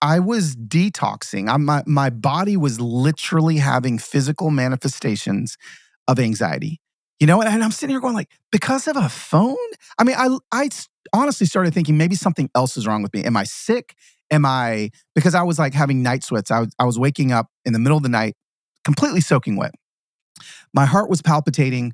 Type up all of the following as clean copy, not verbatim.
I was detoxing. My body was literally having physical manifestations of anxiety. And I'm sitting here going like, because of a phone? I mean, I honestly started thinking maybe something else is wrong with me. Am I sick? Because I was like having night sweats. I was waking up in the middle of the night, completely soaking wet. My heart was palpitating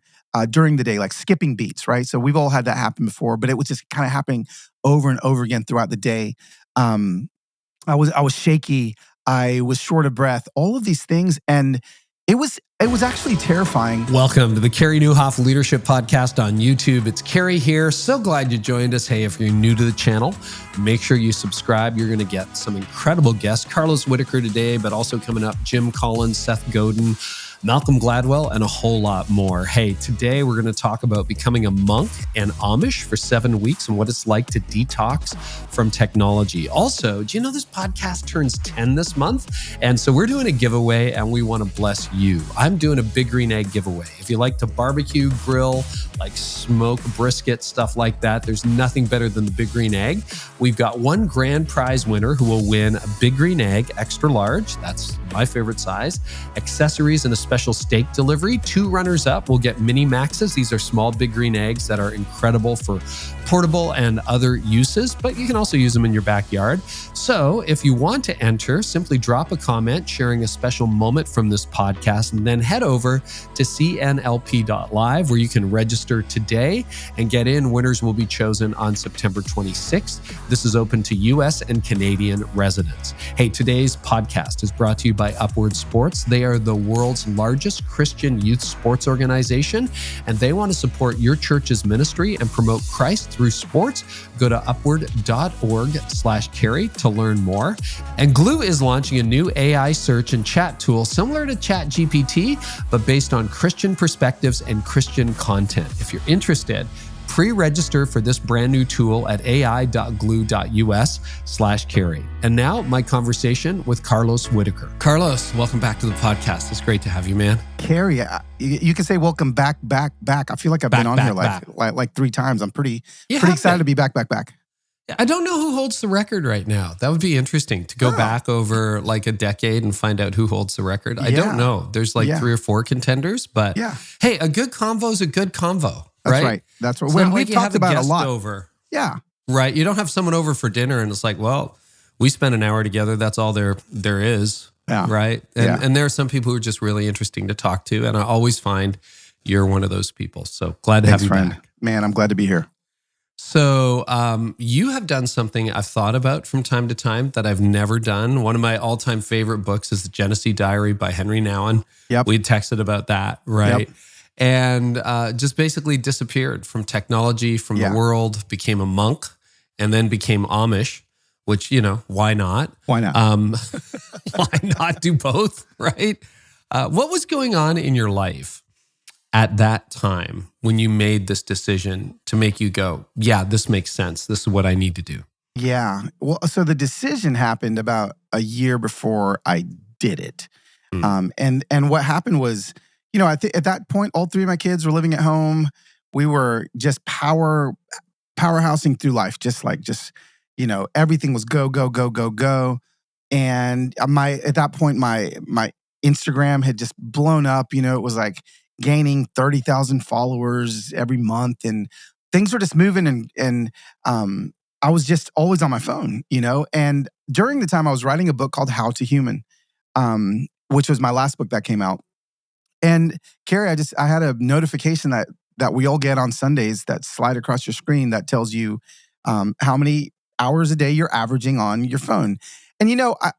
during the day, like skipping beats, right? So we've all had that happen before, but it was just kind of happening over and over again throughout the day. I was shaky. I was short of breath. All of these things, and it was actually terrifying. Welcome to the Carey Nieuwhof Leadership Podcast on YouTube. It's Carey here. So glad you joined us. Hey, if you're new to the channel, make sure you subscribe. You're going to get some incredible guests. Carlos Whittaker today, but also coming up, Jim Collins, Seth Godin, Malcolm Gladwell, and a whole lot more. Hey, today we're going to talk about becoming a monk and Amish for 7 weeks and what it's like to detox from technology. Also, do you know this podcast turns 10 this month? And so we're doing a giveaway and we want to bless you. I'm doing a Big Green Egg giveaway. If you like to barbecue, grill, like smoke brisket, stuff like that, there's nothing better than the Big Green Egg. We've got one grand prize winner who will win a Big Green Egg extra large. That's my favorite size. Accessories and a special steak delivery. 2 runners up will get mini maxes. These are small Big Green Eggs that are incredible for portable and other uses, but you can also use them in your backyard. So if you want to enter, simply drop a comment sharing a special moment from this podcast and then head over to cnlp.live where you can register today and get in. Winners will be chosen on September 26th. This is open to US and Canadian residents. Hey, today's podcast is brought to you by Upward Sports. They are the world's largest Christian youth sports organization, and they want to support your church's ministry and promote Christ through sports. Go to upward.org/Carey to learn more. And GLOO is launching a new AI search and chat tool similar to ChatGPT, but based on Christian perspectives and Christian content. If you're interested, pre-register for this brand new tool at ai.gloo.us/Carey. And now my conversation with Carlos Whittaker. Carlos, welcome back to the podcast. It's great to have you, man. Carey, you can say welcome back. I feel like I've been on here like 3 times. I'm pretty excited to be back. I don't know who holds the record right now. That would be interesting to go back over like a decade and find out who holds the record. I don't know. There's like 3 or 4 contenders, but hey, a good convo is a good convo. That's right. That's what we've talked about a lot. Over. Yeah. Right. You don't have someone over for dinner and it's like, well, we spent an hour together. That's all there is. Yeah. Right. And there are some people who are just really interesting to talk to. And I always find you're one of those people. So glad to have you back. Man, I'm glad to be here. So you have done something I've thought about from time to time that I've never done. One of my all-time favorite books is The Genesee Diary by Henry Nouwen. Yep. We texted about that, right? Yep. And just basically disappeared from technology, from the world, became a monk, and then became Amish, which, why not? Why not? Why not do both, right? What was going on in your life at that time when you made this decision to make you go, yeah, this makes sense. This is what I need to do? Yeah. Well, so the decision happened about a year before I did it. And what happened was, at that point, all 3 of my kids were living at home. We were just powerhousing through life, everything was go. And at that point, my Instagram had just blown up. It was like gaining 30,000 followers every month, and things were just moving. And I was just always on my phone, And during the time, I was writing a book called How to Human, which was my last book that came out. And Carey, I had a notification that we all get on Sundays that slide across your screen that tells you how many hours a day you're averaging on your phone. And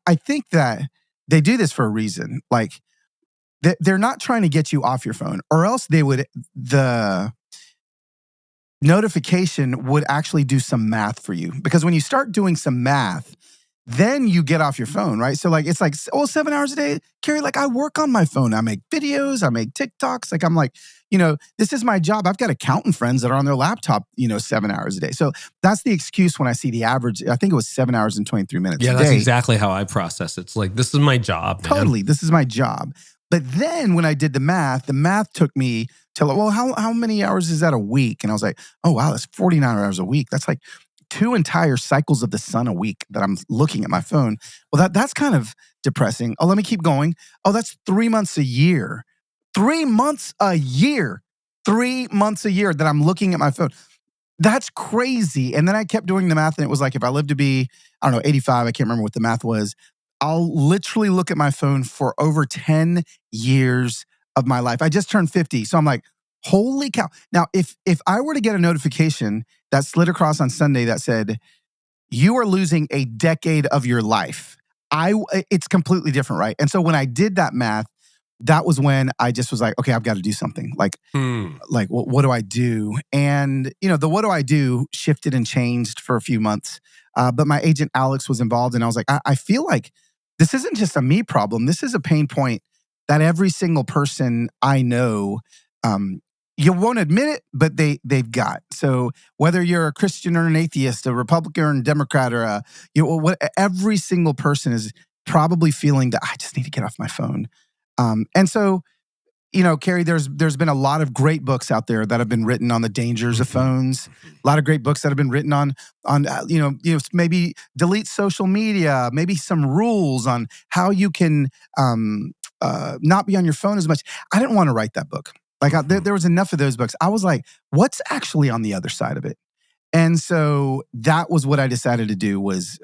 I think that they do this for a reason. Like they're not trying to get you off your phone, or else the notification would actually do some math for you. Because when you start doing some math, then you get off your phone, right? So it's like, 7 hours a day, Carey, I work on my phone. I make videos, I make TikToks. I'm like, this is my job. I've got accountant friends that are on their laptop, 7 hours a day. So that's the excuse when I see the average. I think it was 7 hours and 23 minutes a day. Yeah, that's exactly how I process it. It's like, this is my job, man. Totally, this is my job. But then when I did the math took me to, how many hours is that a week? And I was like, oh, wow, that's 49 hours a week. That's like 2 entire cycles of the sun a week that I'm looking at my phone. Well, that's kind of depressing. Oh, let me keep going. Oh, that's 3 months a year. 3 months a year. 3 months a year that I'm looking at my phone. That's crazy. And then I kept doing the math, and it was like, if I live to be, I don't know, 85, I can't remember what the math was, I'll literally look at my phone for over 10 years of my life. I just turned 50. So I'm like, holy cow. Now, if I were to get a notification that slid across on Sunday that said, you are losing a decade of your life, it's completely different, right? And so when I did that math, that was when I just was like, okay, I've got to do something. Like what do I do? And, the what do I do shifted and changed for a few months. But my agent, Alex, was involved. And I was like, I feel like this isn't just a me problem. This is a pain point that every single person I know, you won't admit it, but they've got. So whether you're a Christian or an atheist, a Republican or a Democrat, or every single person is probably feeling that I just need to get off my phone. And so, Carey, there's been a lot of great books out there that have been written on the dangers of phones. A lot of great books that have been written on maybe delete social media, maybe some rules on how you can not be on your phone as much. I didn't want to write that book. Like there was enough of those books. I was like, what's actually on the other side of it? And so that was what I decided to do, was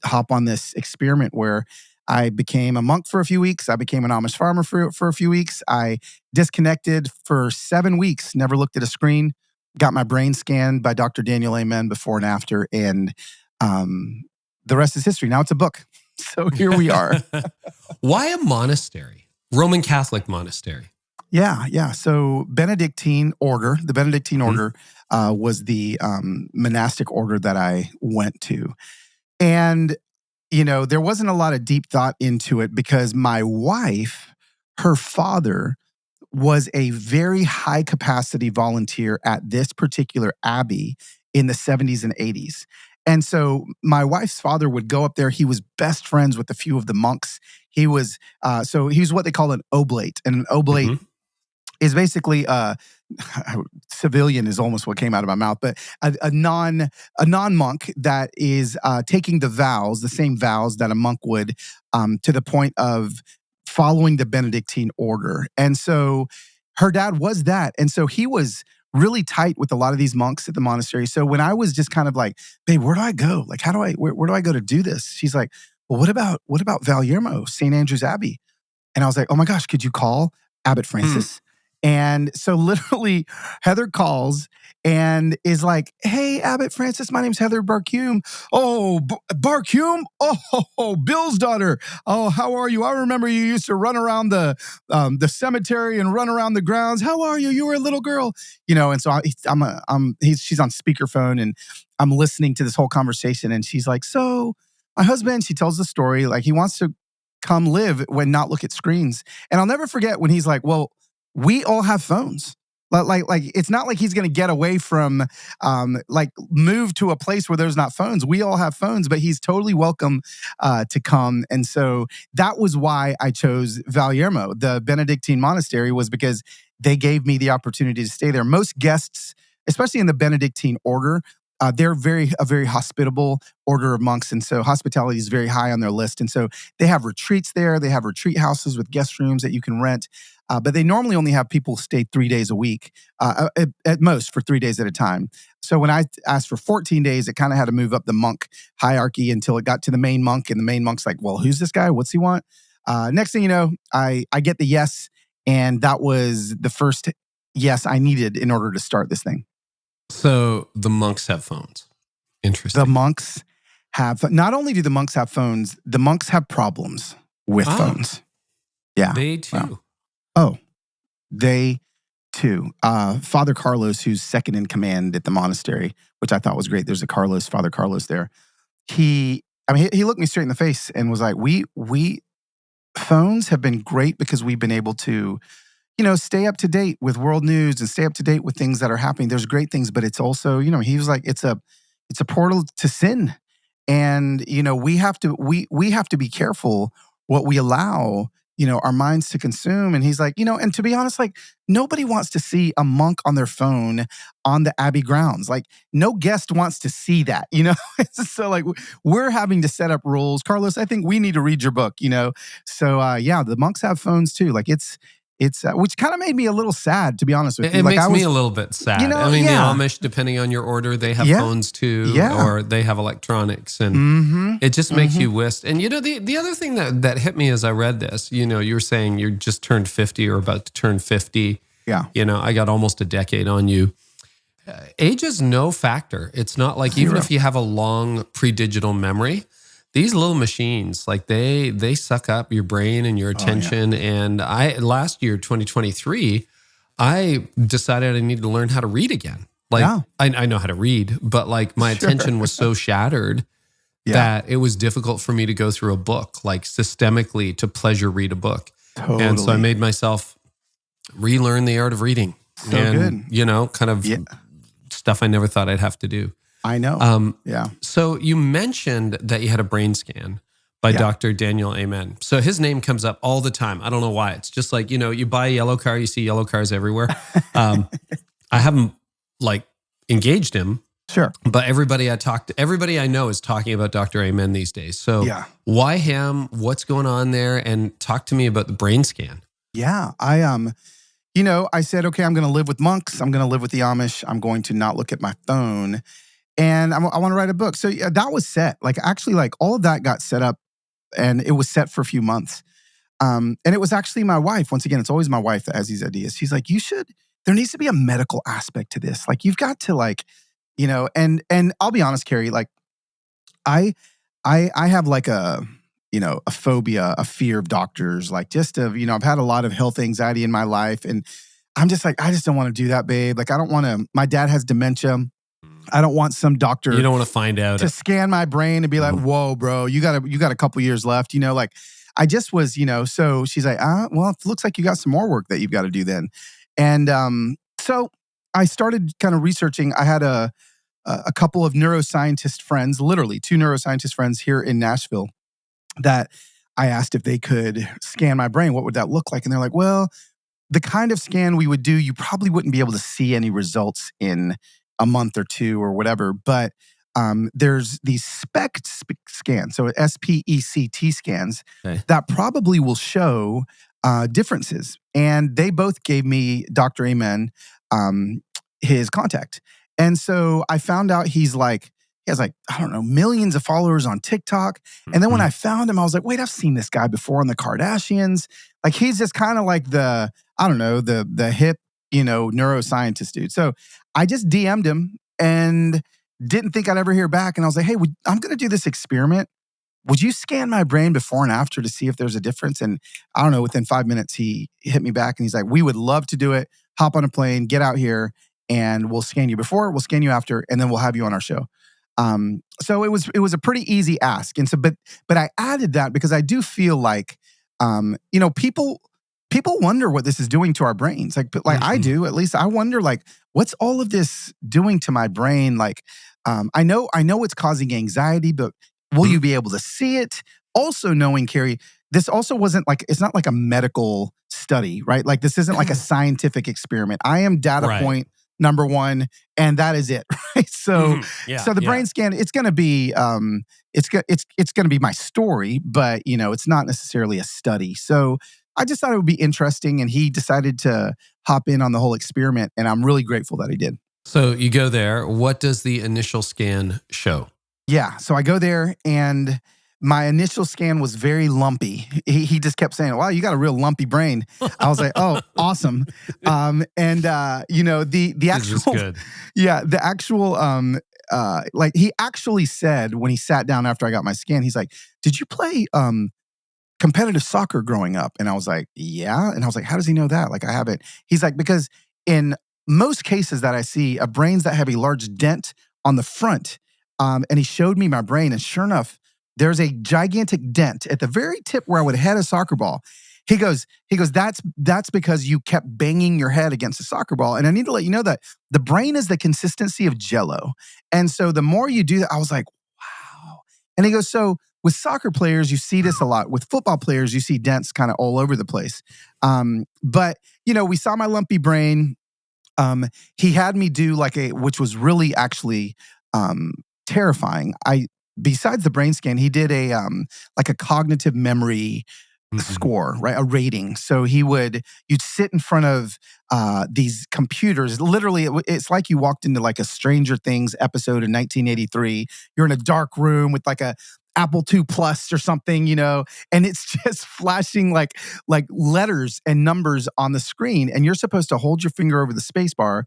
hop on this experiment where I became a monk for a few weeks. I became an Amish farmer for a few weeks. I disconnected for 7 weeks, never looked at a screen, got my brain scanned by Dr. Daniel Amen before and after. And the rest is history. Now it's a book. So here we are. Why a monastery? Roman Catholic monastery. Yeah. So Benedictine order, the Benedictine order was the monastic order that I went to. And there wasn't a lot of deep thought into it because my wife, her father, was a very high capacity volunteer at this particular abbey in the 70s and 80s. And so my wife's father would go up there. He was best friends with a few of the monks. He was what they call an oblate. And an oblate is basically civilian is almost what came out of my mouth, but a non-monk that is taking the same vows that a monk would, to the point of following the Benedictine order. And so her dad was that. And so he was really tight with a lot of these monks at the monastery. So when I was just kind of like, babe, where do I go? Like, where do I go to do this? She's like, well, what about Valiermo, St. Andrew's Abbey? And I was like, oh my gosh, could you call Abbot Francis? And so literally Heather calls and is like, hey, Abbot Francis, my name's Heather Barcume. Oh, Barcume? Oh, Bill's daughter. Oh, how are you? I remember you used to run around the cemetery and run around the grounds. How are you? You were a little girl. And so she's on speakerphone and I'm listening to this whole conversation. And she's like, so my husband, she tells the story, like he wants to come live when not look at screens. And I'll never forget when he's like, well, we all have phones. Like it's not like he's going to get away from, move to a place where there's not phones. We all have phones, but he's totally welcome to come. And so that was why I chose Valiermo, the Benedictine monastery, was because they gave me the opportunity to stay there. Most guests, especially in the Benedictine order, they're a very hospitable order of monks. And so hospitality is very high on their list. And so they have retreats there. They have retreat houses with guest rooms that you can rent. But they normally only have people stay 3 days a week, at most for 3 days at a time. So when I asked for 14 days, it kind of had to move up the monk hierarchy until it got to the main monk. And the main monk's like, well, who's this guy? What's he want? Next thing you know, I get the yes. And that was the first yes I needed in order to start this thing. So the monks have phones. Interesting. The monks not only do the monks have phones, the monks have problems with phones. Yeah. They too. Wow. Oh, they too. Father Carlos, who's second in command at the monastery, which I thought was great. There's Father Carlos there. He looked me straight in the face and was like, we phones have been great because we've been able to, stay up to date with world news and stay up to date with things that are happening. There's great things, but it's also, he was like, it's a portal to sin. And, we have to be careful what we allow our minds to consume. And he's like, and to be honest, like nobody wants to see a monk on their phone on the Abbey grounds. Like no guest wants to see that, So like we're having to set up rules. Carlos, I think we need to read your book, So yeah, the monks have phones too. Like it's which kind of made me a little sad, to be honest with you. It Like makes me a little bit sad. I mean, yeah. the Amish, depending on your order, they have phones too, or they have electronics, and it just makes you wish. And the other thing that hit me as I read this, you were saying you just turned 50 or about to turn 50. Yeah. I got almost a decade on you. Age is no factor. It's not like even if you have a long pre-digital memory, these little machines, like they suck up your brain and your attention. And last year, 2023, I decided I needed to learn how to read again. Like I know how to read, but like my attention was so shattered that it was difficult for me to go through a book, like systemically to pleasure read a book. Totally. And so I made myself relearn the art of reading. So and, good. Kind of stuff I never thought I'd have to do. I know. So you mentioned that you had a brain scan by Dr. Daniel Amen. So his name comes up all the time. I don't know why. It's just like, you buy a yellow car, you see yellow cars everywhere. I haven't like engaged him. Sure. But everybody I know is talking about Dr. Amen these days. So why him? What's going on there? And talk to me about the brain scan. Yeah. I said, okay, I'm going to live with monks. I'm going to live with the Amish. I'm going to not look at my phone. And I want to write a book. So that was set. Like actually, like all of that got set up, and it was set for a few months. And it was actually my wife. Once again, it's always my wife that has these ideas. She's like, there needs to be a medical aspect to this. Like you've got to like, and I'll be honest, Carey, like I have like a phobia, a fear of doctors, like just I've had a lot of health anxiety in my life. And I'm just like, I just don't want to do that, babe. Like I don't want to, my dad has dementia. I don't want some doctor. You don't want to find out to scan my brain and be like, "Whoa, bro, you got a couple years left." Like I just was, So she's like, well, it looks like you got some more work that you've got to do then. And so I started kind of researching. I had a couple of neuroscientist friends, literally 2 neuroscientist friends here in Nashville, that I asked if they could scan my brain. What would that look like? And they're like, well, the kind of scan we would do, you probably wouldn't be able to see any results in a month or 2 or whatever. But there's these SPECT scans, so SPECT scans, that probably will show differences. And they both gave me Dr. Amen his contact. And so I found out he has like, I don't know, millions of followers on TikTok. And then when I found him, I was like, wait, I've seen this guy before on the Kardashians. Like he's just kind of like the hip, neuroscientist dude. So I just DM'd him and didn't think I'd ever hear back. And I was like, hey, I'm going to do this experiment. Would you scan my brain before and after to see if there's a difference? And I don't know, within 5 minutes, he hit me back and he's like, we would love to do it. Hop on a plane, get out here, and we'll scan you before, we'll scan you after, and then we'll have you on our show. So it was a pretty easy ask. And so, but I added that because I do feel like, people wonder what this is doing to our brains. Like I do, at least I wonder, like, what's all of this doing to my brain? Like, I know it's causing anxiety, but will you be able to see it? Also knowing, Carey, this also wasn't like, it's not like a medical study, right? Like this isn't like a scientific experiment. I am data point number 1, and that is it, right? So, so the brain scan, it's going to be, it's going to be my story, but it's not necessarily a study. So I just thought it would be interesting, and he decided to hop in on the whole experiment, and I'm really grateful that he did. So you go there. What does the initial scan show? Yeah, so I go there, and my initial scan was very lumpy. He just kept saying, wow, you got a real lumpy brain. I was like, oh, awesome. The actual, the actual, like he actually said when he sat down after I got my scan, he's like, did you play competitive soccer growing up? And I was like, yeah. And I was like, how does he know that? Like, I haven't. He's like, because in most cases that I see, brains that have a large dent on the front, and he showed me my brain, and sure enough, there's a gigantic dent at the very tip where I would head a soccer ball. He goes, that's because you kept banging your head against a soccer ball. And I need to let you know that the brain is the consistency of Jell-O. And so the more you do that, I was like, wow. And he goes, so with soccer players, you see this a lot. With football players, you see dents kind of all over the place. But, we saw my lumpy brain. He had me do which was really actually terrifying. Besides the brain scan, he did a cognitive memory score, right? A rating. So you'd sit in front of these computers. Literally, it's like you walked into like a Stranger Things episode in 1983. You're in a dark room with like a Apple II Plus or something, and it's just flashing like letters and numbers on the screen. And you're supposed to hold your finger over the space bar.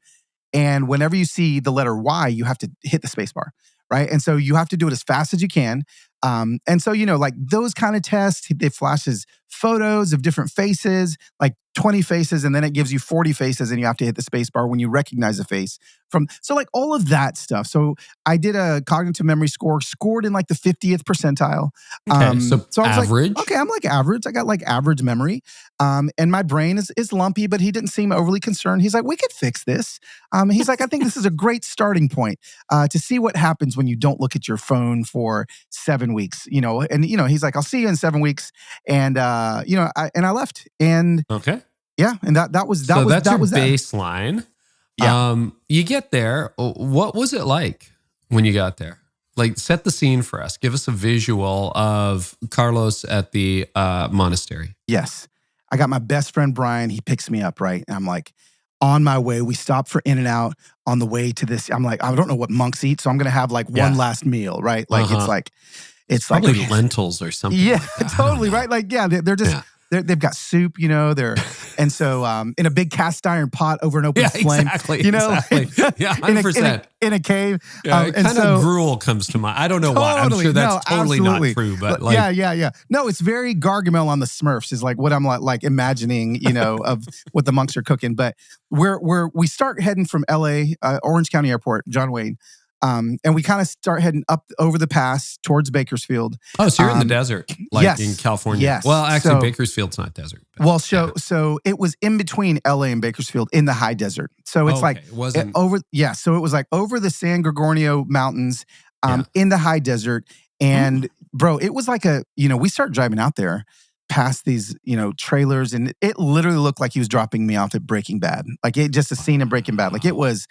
And whenever you see the letter Y, you have to hit the space bar, right? And so you have to do it as fast as you can. And so, like those kind of tests, it flashes photos of different faces, like 20 faces, and then it gives you 40 faces and you have to hit the space bar when you recognize a face so like all of that stuff. So I did a cognitive memory scored in like the 50th percentile. Okay, so I was average. like, okay, I'm like average. I got like average memory. And my brain is lumpy, but he didn't seem overly concerned. He's like, we could fix this. He's like, I think this is a great starting point to see what happens when you don't look at your phone for 7 weeks, and he's like, I'll see you in 7 weeks. And, I left and okay. Yeah. And that was that's your was baseline. Yeah. You get there. What was it like when you got there? Like, set the scene for us. Give us a visual of Carlos at the monastery. Yes. I got my best friend, Brian. He picks me up, right? And I'm like, on my way, we stop for In-N-Out on the way to this. I'm like, I don't know what monks eat, so I'm going to have like one last meal, right? Like, it's probably like lentils or something. Yeah, like that. totally, right? Like, yeah, they're just... Yeah. They've got soup, and so in a big cast iron pot over an open flame, exactly, exactly. Yeah, 100%. in a cave. Yeah, kind of gruel comes to mind. I don't know why. I'm sure that's totally not true, but like, yeah. No, it's very Gargamel on the Smurfs is like what I'm like imagining, of what the monks are cooking. But we start heading from L.A. Orange County Airport, John Wayne. And we kind of start heading up over the pass towards Bakersfield. Oh, so you're in the desert, like yes, in California. Yes. Well, actually, Bakersfield's not desert. Well, so it was in between LA and Bakersfield in the high desert. So it's it wasn't over. Yeah. So it was like over the San Gregorio Mountains, in the high desert. And bro, it was like we start driving out there past these, trailers, and it literally looked like he was dropping me off at Breaking Bad. Like just a scene in Breaking Bad. Like it was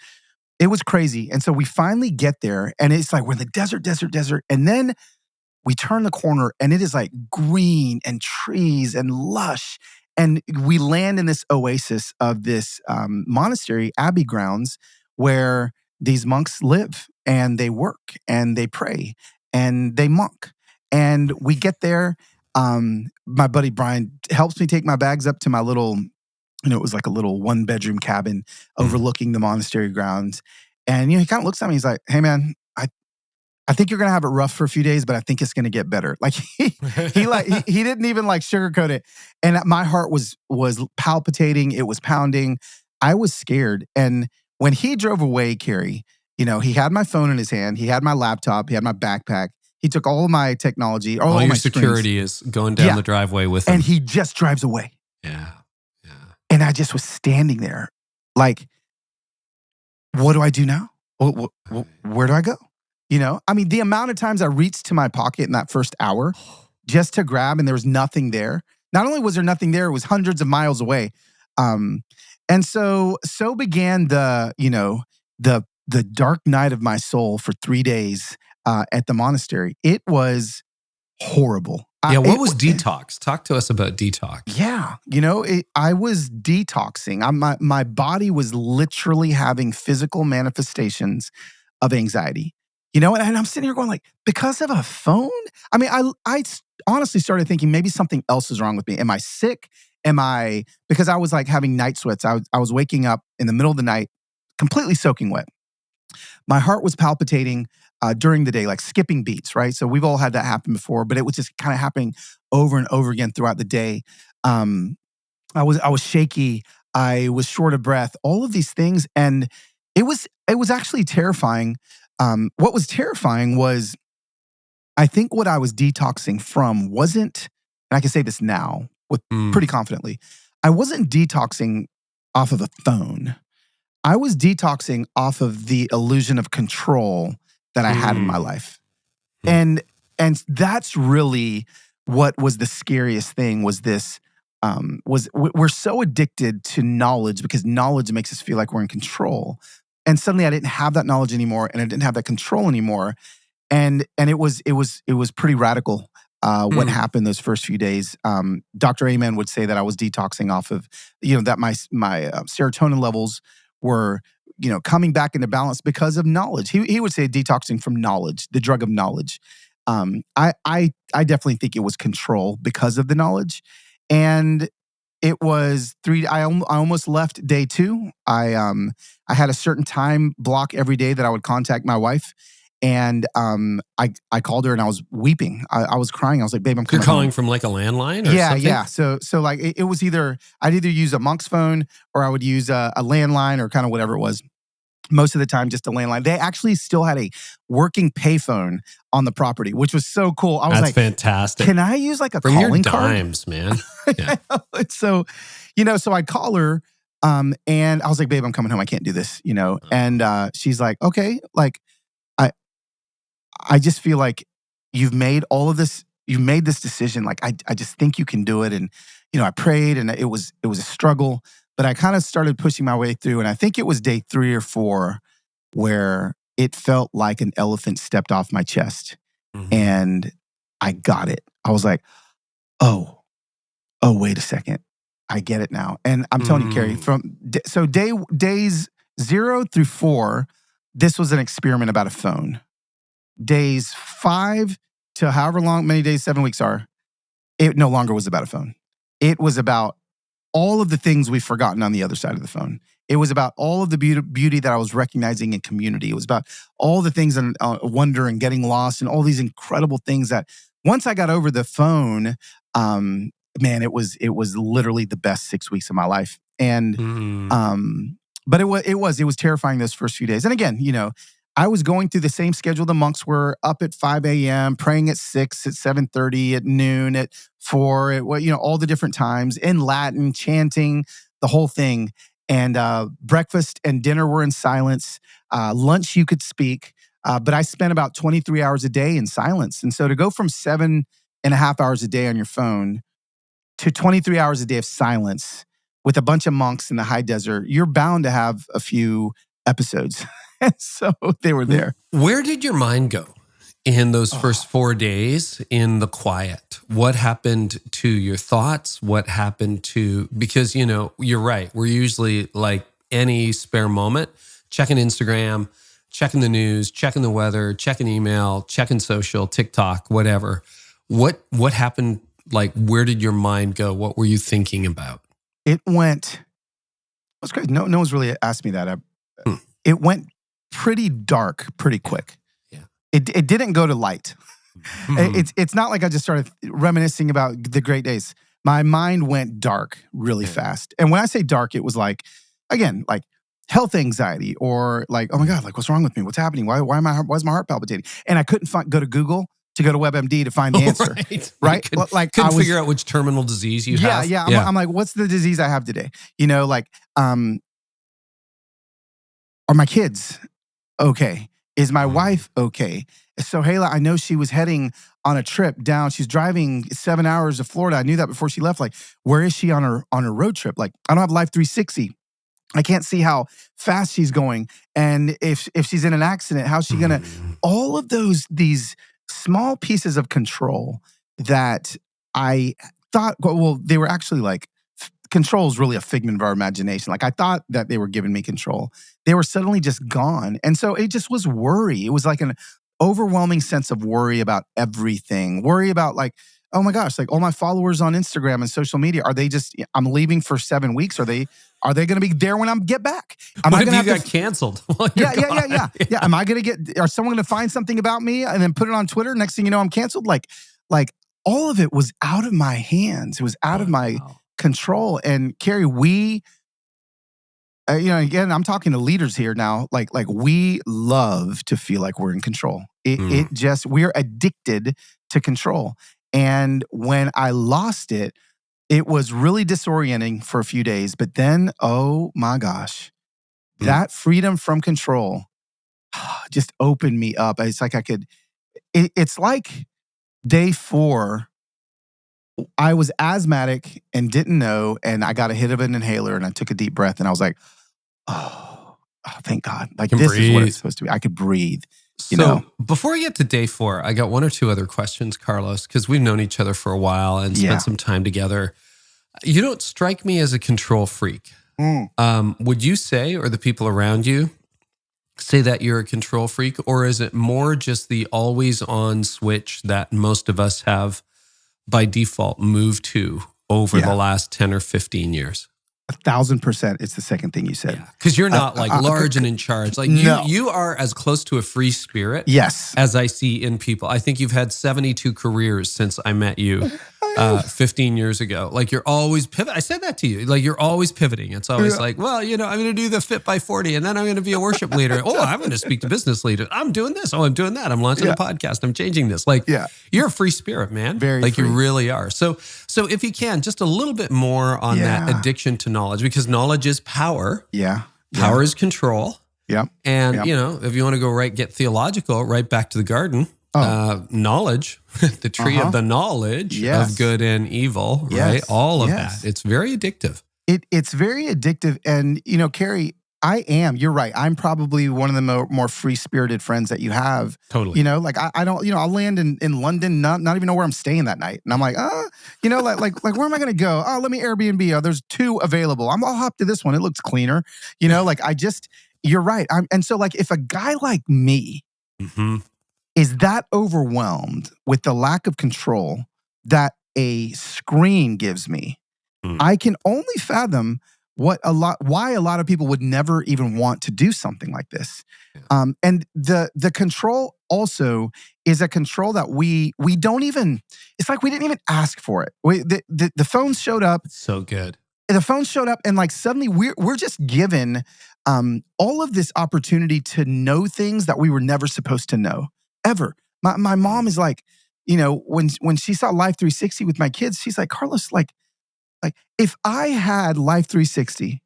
crazy. And so we finally get there and it's like, we're in the desert. And then we turn the corner and it is like green and trees and lush. And we land in this oasis of this monastery, abbey grounds, where these monks live and they work and they pray and they monk. And we get there. My buddy Brian helps me take my bags up to my little... it was like a little 1-bedroom cabin overlooking the monastery grounds. And, he kind of looks at me. He's like, hey, man, I think you're going to have it rough for a few days, but I think it's going to get better. Like he didn't even like sugarcoat it. And my heart was palpitating. It was pounding. I was scared. And when he drove away, Carey, he had my phone in his hand. He had my laptop. He had my backpack. He took all of my technology. All your my security screens. is going down the driveway with him. And he just drives away. Yeah. And I just was standing there like, what do I do now? Where do I go? The amount of times I reached to my pocket in that first hour just to grab, and there was nothing there. Not only was there nothing there, it was hundreds of miles away. And so began the dark night of my soul for 3 days at the monastery. It was horrible. Yeah, what was detox? Talk to us about detox. Yeah, I was detoxing. My body was literally having physical manifestations of anxiety. And I'm sitting here going like, because of a phone? I honestly started thinking maybe something else is wrong with me. Am I sick? Because I was like having night sweats. I was waking up in the middle of the night, completely soaking wet. My heart was palpitating during the day, like skipping beats, right? So we've all had that happen before, but it was just kind of happening over and over again throughout the day. I was shaky. I was short of breath. All of these things, and it was actually terrifying. What was terrifying was, I think what I was detoxing from wasn't, and I can say this now with pretty confidently, I wasn't detoxing off of a phone. I was detoxing off of the illusion of control that I had in my life. And And that's really what was the scariest thing was this, we're so addicted to knowledge because knowledge makes us feel like we're in control. And suddenly I didn't have that knowledge anymore and I didn't have that control anymore. And it was pretty radical. What happened those first few days? Dr. Amen would say that I was detoxing off of, that my serotonin levels were, coming back into balance because of knowledge. He would say detoxing from knowledge, the drug of knowledge. I definitely think it was control because of the knowledge, and it was I almost left day 2. I had a certain time block every day that I would contact my wife. And I called her and I was weeping. I was crying. I was like, babe, I'm coming You're calling home. from like a landline or something? Yeah. So like it was I'd either use a monk's phone or I would use a landline or kind of whatever it was. Most of the time, just a landline. They actually still had a working payphone on the property, which was so cool. I was That's like, fantastic. Can I use like a Bring calling your card? dimes, man. Yeah. So, so I'd call her and I was like, babe, I'm coming home. I can't do this, And she's like, okay, like, I just feel like you've made this decision. Like, I just think you can do it. And, I prayed and it was a struggle, but I kind of started pushing my way through. And I think it was day 3 or 4 where it felt like an elephant stepped off my chest and I got it. I was like, oh, wait a second. I get it now. And I'm telling you, Carey, days 0 through 4, this was an experiment about a phone. Days 5 to however many days 7 weeks are, it no longer was about a phone. It was about all of the things we've forgotten on the other side of the phone. It was about all of the beauty that I was recognizing in community. It was about all the things and wonder and getting lost and all these incredible things that once I got over the phone, man, it was literally the best 6 weeks of my life. And but it was terrifying those first few days. And again, I was going through the same schedule the monks were, up at 5 a.m., praying at 6, at 7:30, at noon, at 4, at all the different times, in Latin, chanting, the whole thing. And breakfast and dinner were in silence. Lunch, you could speak. But I spent about 23 hours a day in silence. And so to go from 7.5 hours a day on your phone to 23 hours a day of silence with a bunch of monks in the high desert, you're bound to have a few episodes. And so they were there. Where did your mind go in those first 4 days in the quiet? What happened to your thoughts? What happened to, because, you're right. We're usually like any spare moment, checking Instagram, checking the news, checking the weather, checking email, checking social, TikTok, whatever. What happened? Like, where did your mind go? What were you thinking about? It was great. No one's really asked me that. It went pretty dark pretty quick. Yeah. It didn't go to light. It's not like I just started reminiscing about the great days. My mind went dark really fast. And when I say dark, it was like, again, like health anxiety or like, oh my God, like what's wrong with me? What's happening? Why is my heart palpitating? And I couldn't go to Google to go to WebMD to find the answer. Right? Couldn't figure out which terminal disease you have. Yeah. I'm like, what's the disease I have today? Are my kids okay? Is my wife okay? So Hayla, I know she was heading on a trip down. She's driving 7 hours to Florida. I knew that before she left. Like, where is she on her road trip? Like, I don't have Life 360. I can't see how fast she's going. And if she's in an accident, how's she gonna? All of these small pieces of control that I thought, well, they were actually like, control is really a figment of our imagination. Like I thought that they were giving me control. They were suddenly just gone. And so it just was worry. It was like an overwhelming sense of worry about everything. Worry about like, oh my gosh, like all my followers on Instagram and social media, are they just, I'm leaving for 7 weeks. Are they going to be there when I get back? What if you got canceled? Yeah. Am I going to are someone going to find something about me and then put it on Twitter? Next thing you know, I'm canceled. Like all of it was out of my hands. It was out of my control. And Carey, we, again, I'm talking to leaders here now. Like we love to feel like we're in control. We're addicted to control. And when I lost it, it was really disorienting for a few days. But then, oh my gosh, that freedom from control just opened me up. It's like it's like day 4, I was asthmatic and didn't know, and I got a hit of an inhaler, and I took a deep breath, and I was like, oh thank God. Like, this is what it's supposed to be. I could breathe, you know? Before we get to day 4, I got 1 or 2 other questions, Carlos, because we've known each other for a while and spent some time together. You don't strike me as a control freak. Would you say, or the people around you, say that you're a control freak, or is it more just the always on switch that most of us have by default moved to over the last 10 or 15 years? 1,000%. It's the second thing you said. Because you're not like large and in charge. Like you are as close to a free spirit as I see in people. I think you've had 72 careers since I met you 15 years ago. Like, you're always pivoting. I said that to you. Like, you're always pivoting. It's always like, well, you know, I'm going to do the Fit by 40, and then I'm going to be a worship leader. Oh, I'm going to speak to business leaders. I'm doing this. Oh, I'm doing that. I'm launching a podcast. I'm changing this. Like, you're a free spirit, man. Very like free. You really are. So if you can, just a little bit more on that addiction to knowledge, because knowledge is power. Power is control. And, you know, if you want to go get theological, right back to the garden. Knowledge, the tree of the knowledge of good and evil, right? All of that. It's very addictive. It's very addictive. And, you know, Carey, you're right. I'm probably one of the more free-spirited friends that you have. Totally. You know, like I don't, you know, I'll land in London, not even know where I'm staying that night. And I'm like, you know, like where am I going to go? Oh, let me Airbnb. Oh, there's 2 available. I'll hop to this one. It looks cleaner. You know, like you're right. And so like, if a guy like me is that overwhelmed with the lack of control that a screen gives me, I can only fathom why a lot of people would never even want to do something like this. And the control also is a control that we don't even, it's like we didn't even ask for it. The phones showed up. So good. The phone showed up, and like suddenly we're just given all of this opportunity to know things that we were never supposed to know. Ever. My mom is like, you know, when she saw Life 360 with my kids, she's like, Carlos, like if I had Life 360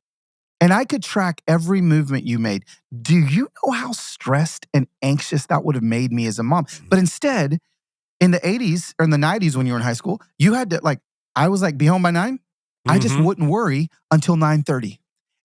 and I could track every movement you made, do you know how stressed and anxious that would have made me as a mom? But instead, in the 80s or in the 90s when you were in high school, you had to I was like, be home by 9. I just wouldn't worry until 9:30.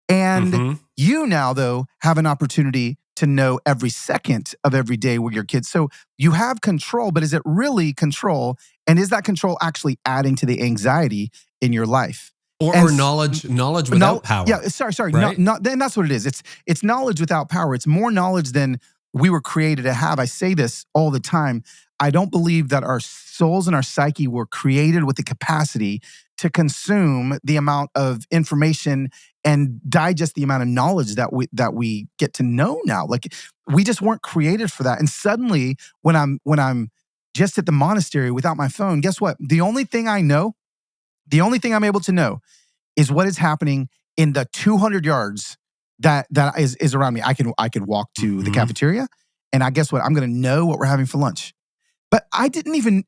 And you now, though, have an opportunity to know every second of every day with your kids. So you have control, but is it really control? And is that control actually adding to the anxiety in your life? Or knowledge without power. Yeah, sorry. Right? Then that's what it is. It's knowledge without power. It's more knowledge than we were created to have. I say this all the time. I don't believe that our souls and our psyche were created with the capacity to consume the amount of information and digest the amount of knowledge that we get to know now. Like, we just weren't created for that. And suddenly, when I'm just at the monastery without my phone, guess what? The only thing I'm able to know is what is happening in the 200 yards that is around me. I can walk to the cafeteria, and I guess what? I'm going to know what we're having for lunch. But I didn't even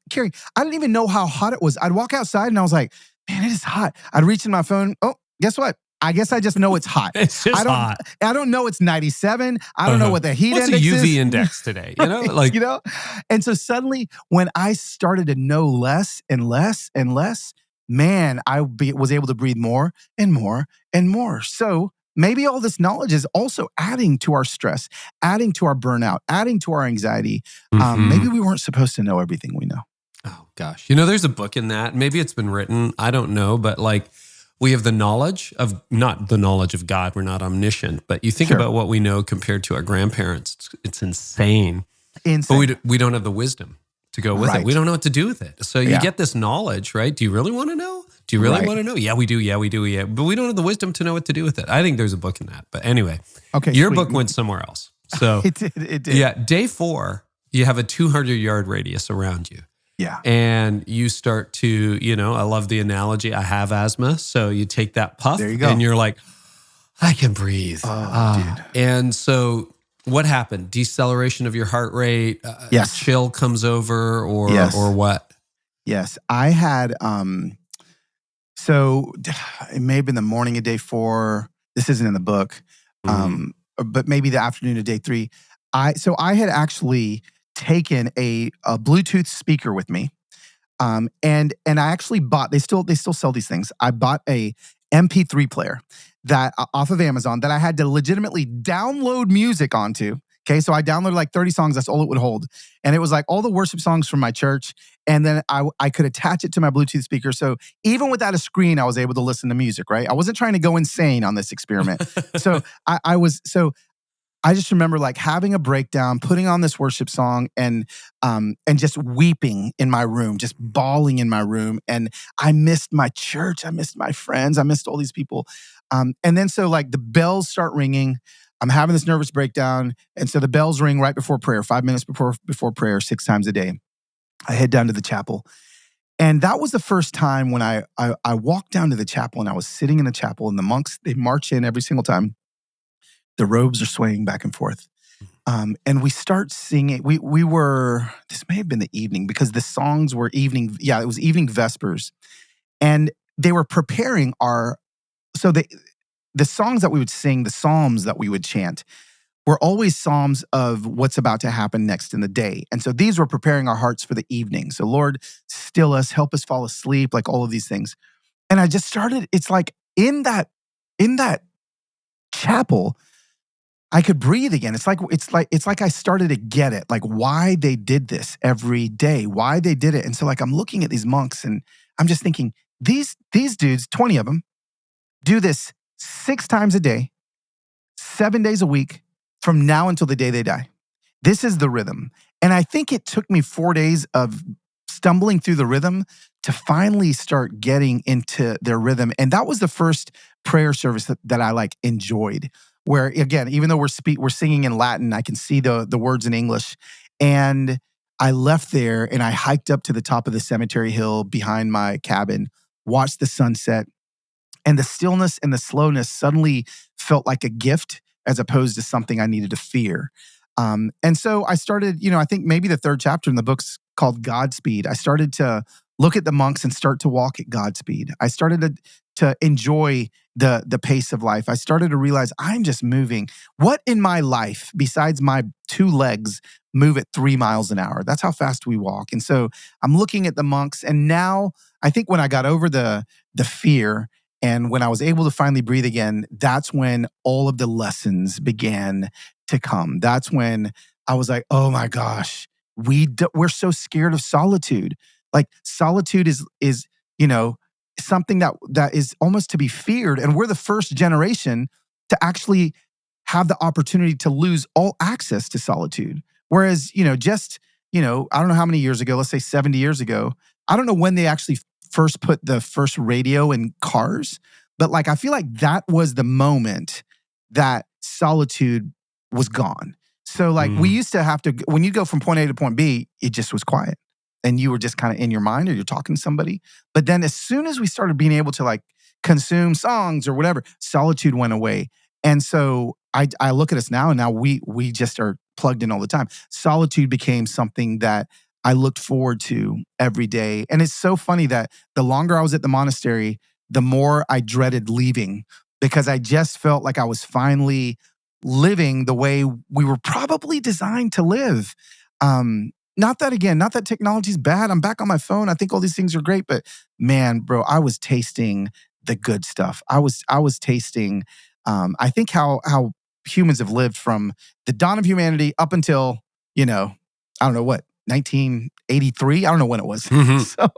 know how hot it was. I'd walk outside and I was like, man, it is hot. I'd reach in my phone. Oh, guess what? I guess I just know it's hot. It's just hot. I don't know it's 97. I don't know what the heat index is. What's the UV index today? You know, like, you know? And so suddenly when I started to know less and less and less, man, I was able to breathe more and more and more. So maybe all this knowledge is also adding to our stress, adding to our burnout, adding to our anxiety. Maybe we weren't supposed to know everything we know. Oh, gosh. You know, there's a book in that. Maybe it's been written. I don't know. But like, we have the knowledge of, not the knowledge of God. We're not omniscient. But you think about what we know compared to our grandparents. It's insane. But we don't have the wisdom to go with it. We don't know what to do with it. So you get this knowledge, right? Do you really want to know? Do you really want to know? Yeah, we do. Yeah, we do. Yeah. But we don't have the wisdom to know what to do with it. I think there's a book in that. But anyway, your book went somewhere else. So it did. Yeah, day 4, you have a 200-yard radius around you. Yeah. And you start to, you know, I love the analogy. I have asthma. So you take that puff there you go. And you're like, I can breathe. Dude. And so what happened? Deceleration of your heart rate? Chill comes over or what? Yes. I had, so it may have been the morning of day 4. This isn't in the book, but maybe the afternoon of day 3. I had actually taken a Bluetooth speaker with me. And I actually bought, they still sell these things. I bought a MP3 player that off of Amazon that I had to legitimately download music onto. Okay, so I downloaded like 30 songs. That's all it would hold. And it was like all the worship songs from my church. And then I could attach it to my Bluetooth speaker. So even without a screen, I was able to listen to music, right? I wasn't trying to go insane on this experiment. So I just remember like having a breakdown, putting on this worship song and just weeping in my room, just bawling in my room. And I missed my church. I missed my friends. I missed all these people. And then so like the bells start ringing. I'm having this nervous breakdown. And so the bells ring right before prayer, 5 minutes before prayer, 6 times a day. I head down to the chapel. And that was the first time when I walked down to the chapel and I was sitting in the chapel and the monks, they march in every single time. The robes are swaying back and forth. And we start singing. We were, this may have been the evening because the songs were evening. Yeah, it was evening vespers. And they were preparing the songs that we would sing, the psalms that we would chant were always psalms of what's about to happen next in the day. And so these were preparing our hearts for the evening. So Lord, still us, help us fall asleep, like all of these things. And I just started, it's like in that chapel, I could breathe again. It's like I started to get it, like why they did this every day, why they did it. And so like I'm looking at these monks and I'm just thinking, these dudes, 20 of them, do this 6 times a day, 7 days a week, from now until the day they die. This is the rhythm. And I think it took me 4 days of stumbling through the rhythm to finally start getting into their rhythm. And that was the first prayer service that I like enjoyed. Where again, even though we're singing in Latin, I can see the words in English. And I left there and I hiked up to the top of the cemetery hill behind my cabin, watched the sunset, and the stillness and the slowness suddenly felt like a gift as opposed to something I needed to fear. And so I started, I think maybe the 3rd chapter in the book's called Godspeed. I started to look at the monks and start to walk at Godspeed. I started to enjoy the pace of life. I started to realize I'm just moving. What in my life, besides my 2 legs, move at 3 miles an hour? That's how fast we walk. And so I'm looking at the monks. And now I think when I got over the fear and when I was able to finally breathe again, that's when all of the lessons began to come. That's when I was like, oh my gosh, we're so scared of solitude. Like solitude is something that is almost to be feared. And we're the first generation to actually have the opportunity to lose all access to solitude. Whereas, I don't know how many years ago, let's say 70 years ago, I don't know when they actually first put the first radio in cars, but like, I feel like that was the moment that solitude was gone. So like we used to have to, when you go from point A to point B, it just was quiet. And you were just kind of in your mind or you're talking to somebody. But then as soon as we started being able to like consume songs or whatever, solitude went away. And so I look at us now and now we just are plugged in all the time. Solitude became something that I looked forward to every day. And it's so funny that the longer I was at the monastery, the more I dreaded leaving because I just felt like I was finally living the way we were probably designed to live. Not that technology's bad. I'm back on my phone. I think all these things are great, but man, bro, I was tasting the good stuff. I was tasting, I think how humans have lived from the dawn of humanity up until, I don't know what, 1983? I don't know when it was. Mm-hmm. So,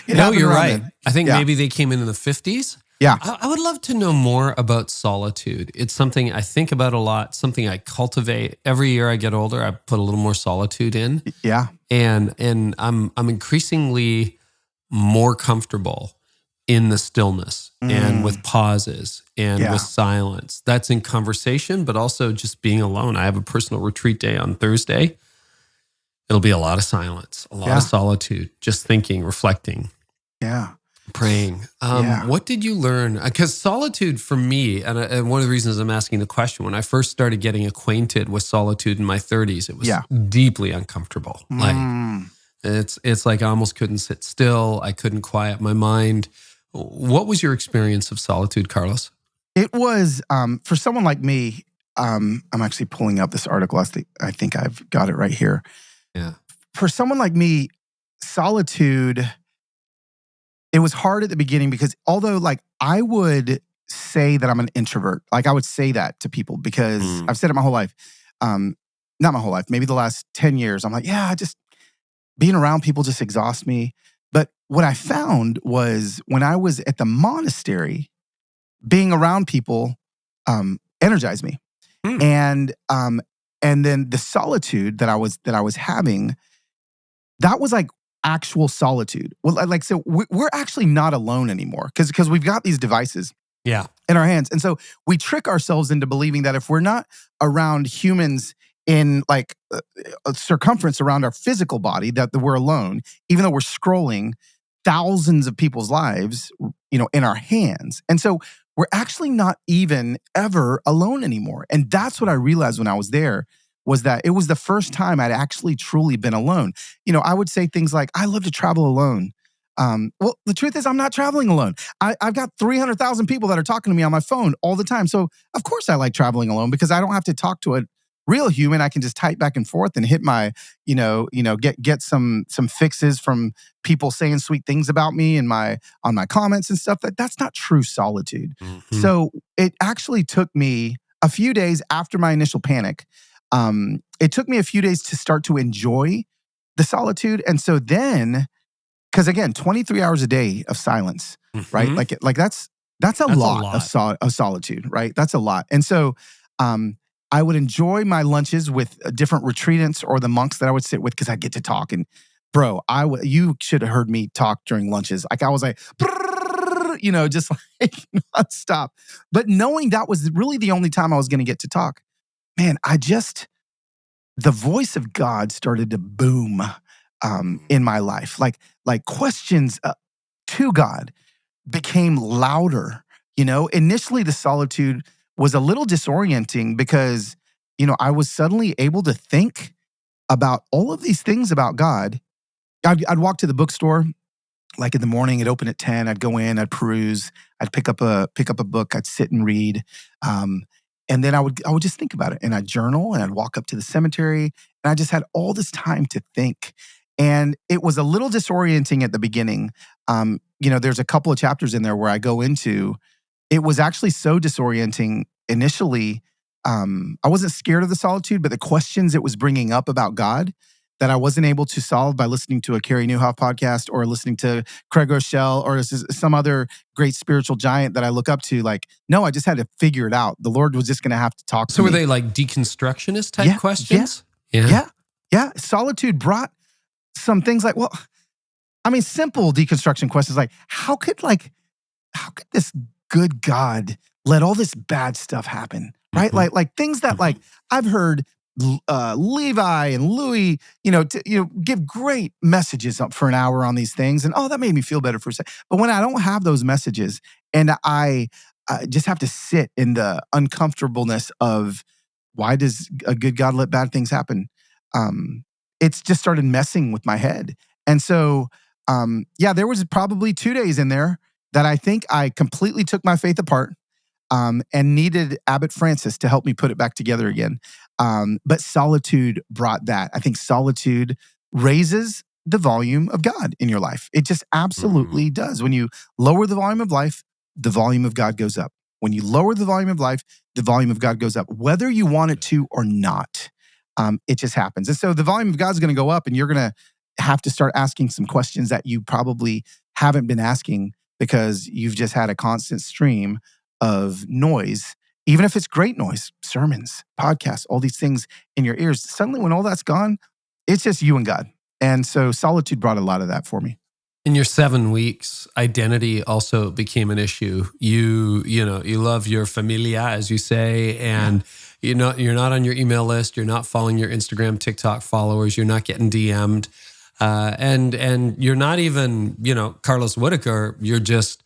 no, you're right. Then. I think maybe they came in the 50s. Yeah. I would love to know more about solitude. It's something I think about a lot, something I cultivate. Every year I get older, I put a little more solitude in. Yeah. And I'm increasingly more comfortable in the stillness and with pauses and with silence. That's in conversation, but also just being alone. I have a personal retreat day on Thursday. It'll be a lot of silence, a lot of solitude, just thinking, reflecting. Yeah. Praying. What did you learn? Because solitude for me, and one of the reasons I'm asking the question, when I first started getting acquainted with solitude in my 30s, it was deeply uncomfortable. Like it's like I almost couldn't sit still. I couldn't quiet my mind. What was your experience of solitude, Carlos? It was, for someone like me, I'm actually pulling up this article. I think I've got it right here. Yeah. For someone like me, solitude it was hard at the beginning because although like I would say that I'm an introvert, like I would say that to people because I've said it my whole life. Not my whole life, maybe the last 10 years. I'm like, yeah, just being around people just exhausts me. But what I found was when I was at the monastery, being around people energized me. And then the solitude that I was having, that was like actual solitude. Well, like so we're actually not alone anymore because we've got these devices Yeah. in our hands. And so we trick ourselves into believing that if we're not around humans in like a circumference around our physical body, that we're alone, even though we're scrolling thousands of people's lives, in our hands. And so we're actually not even ever alone anymore. And that's what I realized when I was there, was that it was the first time I'd actually truly been alone. I would say things like, I love to travel alone. Well, the truth is I'm not traveling alone. I've got 300,000 people that are talking to me on my phone all the time. So of course I like traveling alone because I don't have to talk to a real human. I can just type back and forth and hit my, get some fixes from people saying sweet things about me and on my comments and stuff. That's not true solitude. So it actually took me a few days after my initial panic. It took me a few days to start to enjoy the solitude. And so then, because again, 23 hours a day of silence, right? Like that's a lot of solitude, right? That's a lot. And so I would enjoy my lunches with different retreatants or the monks that I would sit with because I'd get to talk. And bro, you should have heard me talk during lunches. Like I was like, just like nonstop. But knowing that was really the only time I was going to get to talk, man, the voice of God started to boom in my life. Like questions to God became louder. Initially the solitude was a little disorienting because, I was suddenly able to think about all of these things about God. I'd walk to the bookstore, like in the morning, it'd open at 10, I'd go in, I'd peruse, I'd pick up a book, I'd sit and read. And then I would just think about it and I'd journal and I'd walk up to the cemetery and I just had all this time to think. And it was a little disorienting at the beginning. There's a couple of chapters in there where I go into, it was actually so disorienting initially. I wasn't scared of the solitude, but the questions it was bringing up about God that I wasn't able to solve by listening to a Carey Nieuwhof podcast or listening to Craig Rochelle or some other great spiritual giant that I look up to. Like, no, I just had to figure it out. The Lord was just going to have to talk to me. So were they like deconstructionist type questions? Yeah. Solitude brought some things like, simple deconstruction questions like, how could this good God let all this bad stuff happen? Right? Like things that like I've heard Levi and Louis, give great messages up for an hour on these things. And that made me feel better for a second. But when I don't have those messages and I just have to sit in the uncomfortableness of why does a good God let bad things happen? It's just started messing with my head. And so, there was probably 2 days in there that I think I completely took my faith apart. And needed Abbot Francis to help me put it back together again. But solitude brought that. I think solitude raises the volume of God in your life. It just absolutely does. When you lower the volume of life, the volume of God goes up. When you lower the volume of life, the volume of God goes up, whether you want it to or not. It just happens. And so the volume of God's going to go up and you're going to have to start asking some questions that you probably haven't been asking because you've just had a constant stream of noise, even if it's great noise, sermons, podcasts, all these things in your ears. Suddenly when all that's gone, it's just you and God. And so solitude brought a lot of that for me. In your 7 weeks, identity also became an issue. You love your familia, as you say, and you're not on your email list. You're not following your Instagram, TikTok followers. You're not getting DM'd. And you're not even, Carlos Whittaker. You're just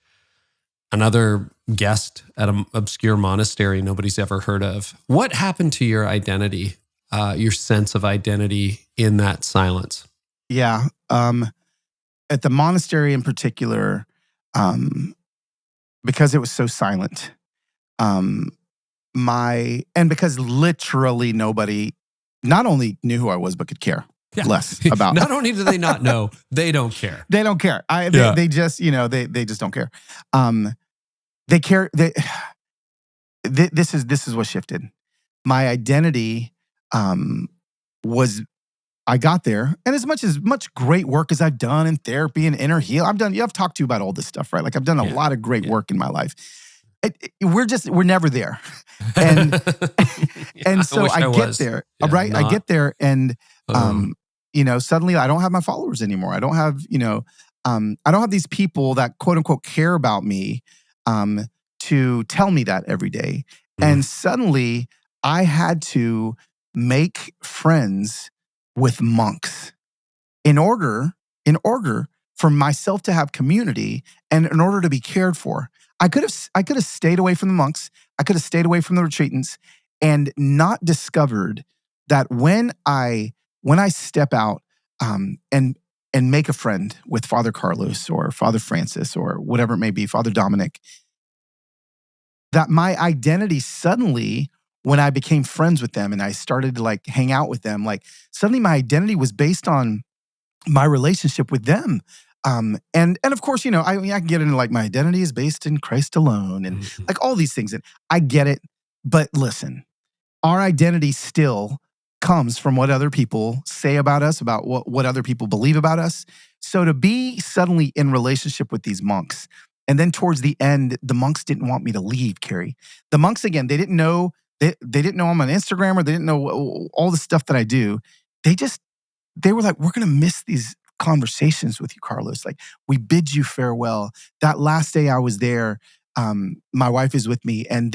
another guest at an obscure monastery nobody's ever heard of. What happened to your identity, your sense of identity in that silence? Yeah. At the monastery in particular, because it was so silent, and because literally nobody not only knew who I was, but could care. less about. Not only do they not know, they don't care. They don't care. They just, they just don't care. They care. This is what shifted. My identity was, I got there, and as much great work as I've done in therapy and inner heal, I've talked to you about all this stuff, right? Like I've done a lot of great work in my life. We're never there. And and so I get there, right? Not. I get there and suddenly I don't have my followers anymore. I don't have, I don't have these people that quote unquote care about me to tell me that every day. And suddenly I had to make friends with monks in order for myself to have community and in order to be cared for. I could have stayed away from the monks. I could have stayed away from the retreatants and not discovered that when I step out and make a friend with Father Carlos or Father Francis or whatever it may be, Father Dominic, that my identity suddenly, when I became friends with them and I started to like hang out with them, like suddenly my identity was based on my relationship with them. And of course, I can get into like my identity is based in Christ alone and like all these things. And I get it. But listen, our identity still comes from what other people say about us, about what other people believe about us. So to be suddenly in relationship with these monks, and then towards the end, the monks didn't want me to leave, Carey. The monks, again, they didn't know, they didn't know I'm on Instagram or they didn't know all the stuff that I do. They were like, we're going to miss these conversations with you, Carlos. Like, we bid you farewell. That last day I was there, my wife is with me, and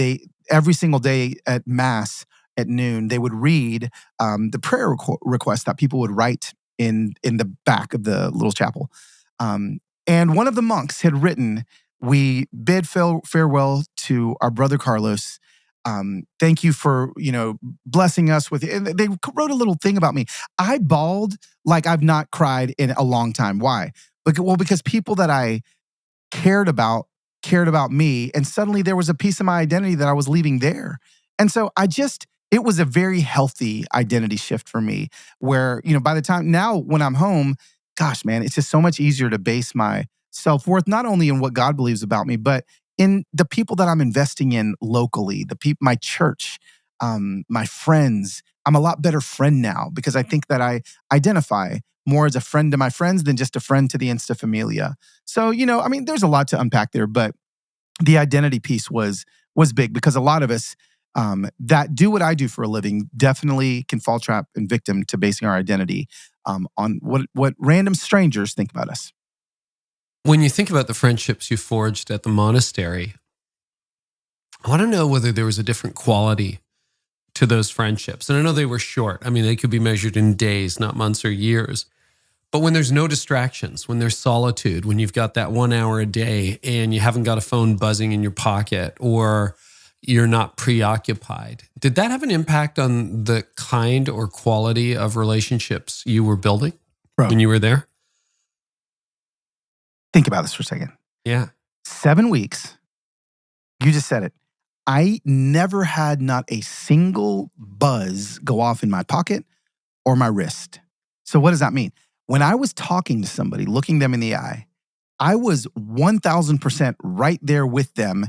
every single day at Mass at noon, they would read the prayer request that people would write in the back of the little chapel. And one of the monks had written, we bid farewell to our brother Carlos. Thank you for, blessing us with, and they wrote a little thing about me. I bawled like I've not cried in a long time. Why? Because people that I cared about me, and suddenly there was a piece of my identity that I was leaving there. And so it was a very healthy identity shift for me where, by the time now when I'm home, gosh, man, it's just so much easier to base my self-worth, not only in what God believes about me, but in the people that I'm investing in locally, my church, my friends. I'm a lot better friend now because I think that I identify more as a friend to my friends than just a friend to the Insta Familia. So, there's a lot to unpack there, but the identity piece was big because a lot of us that do what I do for a living definitely can fall trap and victim to basing our identity on what random strangers think about us. When you think about the friendships you forged at the monastery, I want to know whether there was a different quality to those friendships. And I know they were short. I mean, they could be measured in days, not months or years. But when there's no distractions, when there's solitude, when you've got that 1 hour a day and you haven't got a phone buzzing in your pocket or you're not preoccupied, did that have an impact on the kind or quality of relationships you were building when you were there? Think about this for a second. Yeah. 7 weeks. You just said it. I never had not a single buzz go off in my pocket or my wrist. So what does that mean? When I was talking to somebody, looking them in the eye, I was 1,000% right there with them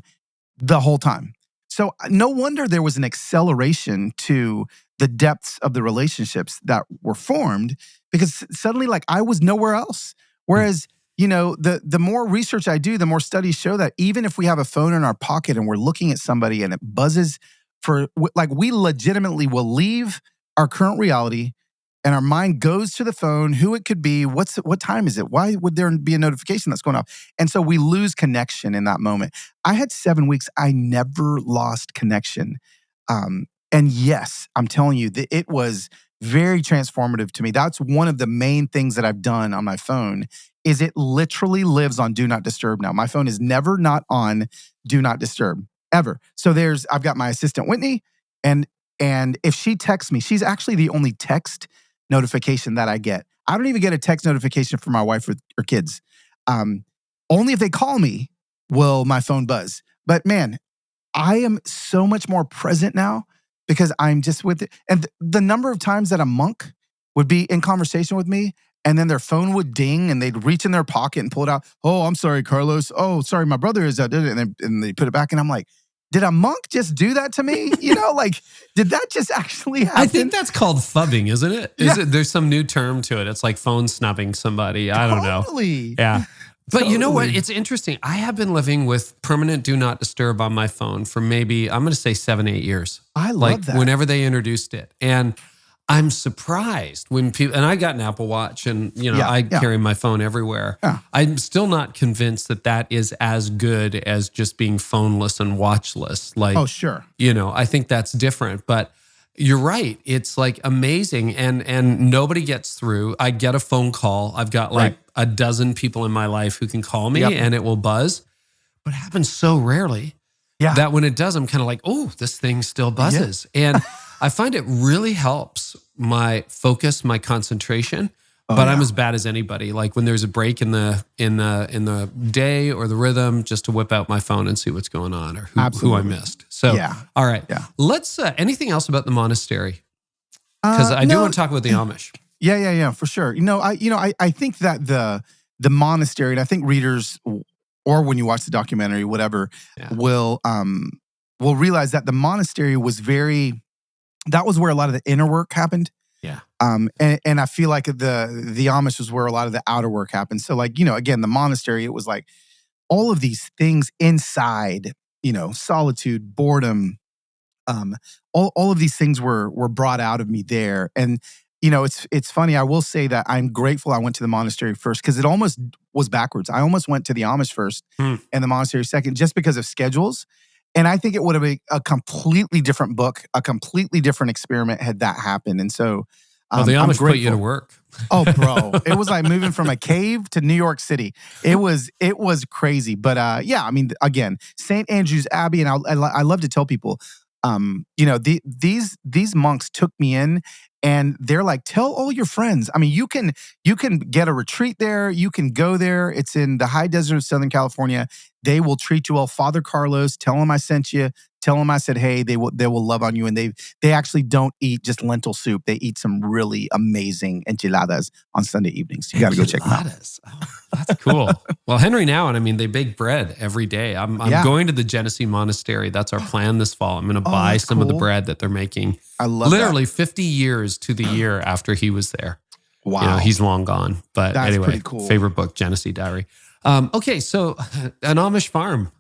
the whole time. So no wonder there was an acceleration to the depths of the relationships that were formed because suddenly like I was nowhere else. Whereas the more research I do, the more studies show that even if we have a phone in our pocket and we're looking at somebody and it buzzes we legitimately will leave our current reality and our mind goes to the phone, who it could be, what time is it? Why would there be a notification that's going off? And so we lose connection in that moment. I had 7 weeks, I never lost connection. And yes, I'm telling you that it was very transformative to me. That's one of the main things that I've done on my phone is it literally lives on Do Not Disturb now. My phone is never not on Do Not Disturb, ever. So I've got my assistant, Whitney, and if she texts me, she's actually the only text notification that I get. I don't even get a text notification from my wife or kids. Only if they call me will my phone buzz. But man, I am so much more present now because I'm just with it. And the number of times that a monk would be in conversation with me, and then their phone would ding, and they'd reach in their pocket and pull it out. Oh, I'm sorry, Carlos. Oh, sorry, my brother is that. And they put it back, and I'm like, did a monk just do that to me? Like, did that just actually happen? I think that's called fubbing, isn't it? There's some new term to it. It's like phone snubbing somebody. I don't know. Totally. Yeah. But you know what? Totally. It's interesting. I have been living with permanent do not disturb on my phone for maybe, I'm going to say 7-8 years. I love that. Whenever they introduced it. And I'm surprised when people, and I got an Apple Watch and, I carry my phone everywhere. Yeah. I'm still not convinced that is as good as just being phoneless and watchless. Like, Oh, sure. I think that's different, but you're right. It's like amazing. And nobody gets through. I get a phone call. I've got like a dozen people in my life who can call me and it will buzz, but it happens so rarely that when it does, I'm kind of like, oh, this thing still buzzes. And I find it really helps my focus, my concentration, but I'm as bad as anybody. Like when there's a break in the day or the rhythm, just to whip out my phone and see what's going on or who I missed. So, all right. Yeah. Let's, anything else about the monastery? Because I do want to talk about the Amish. Yeah, for sure. I think that the monastery, and I think readers, or when you watch the documentary, whatever, will realize that the monastery was that was where a lot of the inner work happened. Yeah. And I feel like the Amish was where a lot of the outer work happened. So like, again, the monastery, it was like all of these things inside, solitude, boredom, all of these things were brought out of me there. And, it's funny. I will say that I'm grateful I went to the monastery first, because it almost was backwards. I almost went to the Amish first and the monastery second, just because of schedules. And I think it would have been a completely different book, a completely different experiment had that happened. And so the Amish put you to work. Oh, bro. It was like moving from a cave to New York City. It was crazy. But again, St. Andrew's Abbey, and I love to tell people, these monks took me in, and they're like, tell all your friends. I mean, you can get a retreat there. You can go there. It's in the high desert of Southern California. They will treat you well. Father Carlos, tell him I sent you. Tell them I said, hey, they will love on you. And they actually don't eat just lentil soup. They eat some really amazing enchiladas on Sunday evenings. You got to go check them out. Oh, that's cool. Well, Henry Nouwen, they bake bread every day. I'm going to the Genesee Monastery. That's our plan this fall. I'm going to buy some of the bread that they're making. I love literally 50 years to the year after he was there. Wow. He's long gone. But that's anyway, pretty cool. Favorite book, Genesee Diary. Okay, so an Amish farm.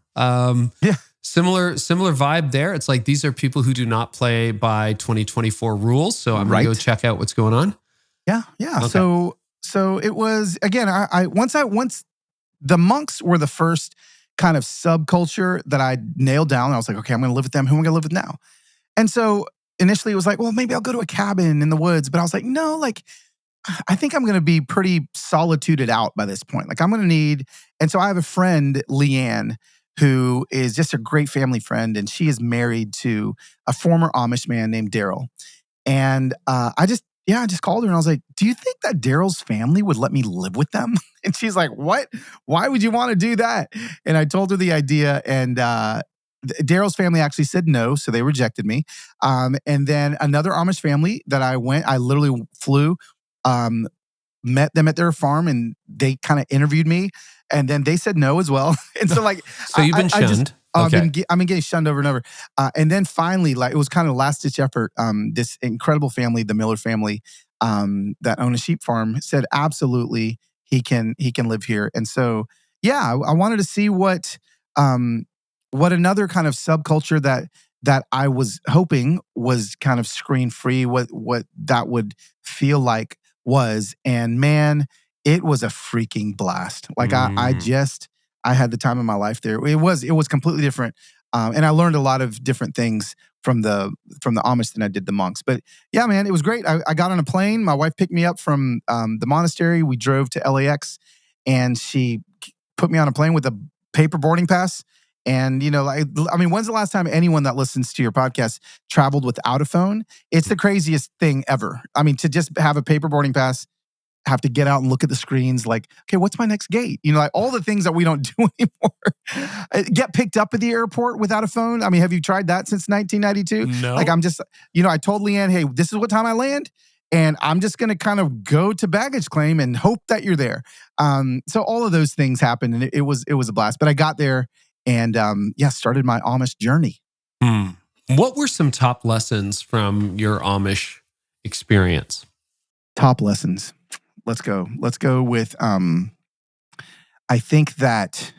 Similar vibe there. It's like these are people who do not play by 2024 rules. So I'm going to go check out what's going on. Yeah. Okay. So it was, again, once the monks were the first kind of subculture that I nailed down. I was like, okay, I'm going to live with them. Who am I going to live with now? And so initially it was like, well, maybe I'll go to a cabin in the woods. But I was like, no, like, I think I'm going to be pretty solituded out by this point. Like I'm going to need, and so I have a friend, Leanne, who is just a great family friend, and she is married to a former Amish man named Daryl. And I just called her and I was like, do you think that Daryl's family would let me live with them? And she's like, what? Why would you want to do that? And I told her the idea, and Daryl's family actually said no, so they rejected me. And then another Amish family that I literally flew, met them at their farm, and they kind of interviewed me, and then they said no as well. And so like, so you've been shunned. I've been getting shunned over and over. And then finally, like it was kind of last ditch effort. This incredible family, the Miller family, that own a sheep farm, said absolutely he can live here. And so I wanted to see what another kind of subculture that I was hoping was kind of screen free, what that would feel like was. And man, it was a freaking blast. Like I had the time of my life there. It was completely different. And I learned a lot of different things from the Amish than I did the monks. But yeah, man, it was great. I got on a plane. My wife picked me up from the monastery. We drove to LAX, and she put me on a plane with a paper boarding pass. And, when's the last time anyone that listens to your podcast traveled without a phone? It's the craziest thing ever. I mean, to just have a paper boarding pass, have to get out and look at the screens like, okay, what's my next gate? Like all the things that we don't do anymore. Get picked up at the airport without a phone. I mean, have you tried that since 1992? No. Like I'm just, I told Leanne, hey, this is what time I land. And I'm just going to kind of go to baggage claim and hope that you're there. So all of those things happened, and it was a blast. But I got there and started my Amish journey. What were some top lessons from your Amish experience? Top lessons. Let's go. Let's go with, I think that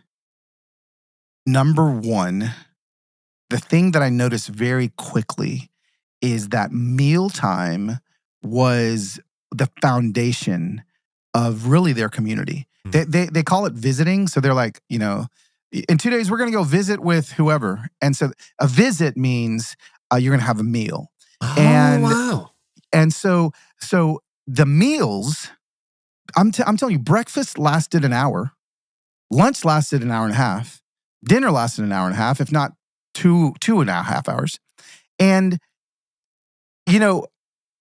number one, the thing that I noticed very quickly is that mealtime was the foundation of really their community. They call it visiting. So they're like, in 2 days, we're going to go visit with whoever. And so a visit means you're going to have a meal. Oh, wow. And so the meals, I'm telling you, breakfast lasted an hour. Lunch lasted an hour and a half. Dinner lasted an hour and a half, if not two and a half hours. And,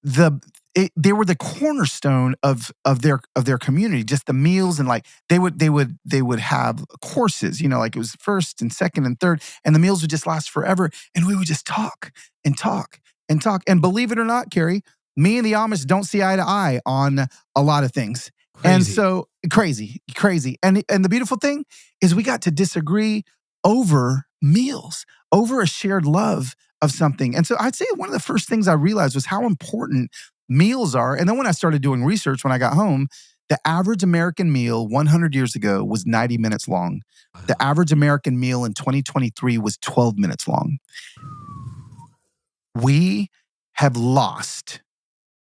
they were the cornerstone of their community, just the meals. And like they would have courses, like it was first and second and third, and the meals would just last forever. And we would just talk and talk and talk. And believe it or not, Carey, me and the Amish don't see eye to eye on a lot of things. Crazy. And so crazy. And the beautiful thing is we got to disagree over meals, over a shared love of something. And so I'd say one of the first things I realized was how important meals are. And then when I started doing research, when I got home, the average American meal 100 years ago was 90 minutes long. Wow. The average American meal in 2023 was 12 minutes long. We have lost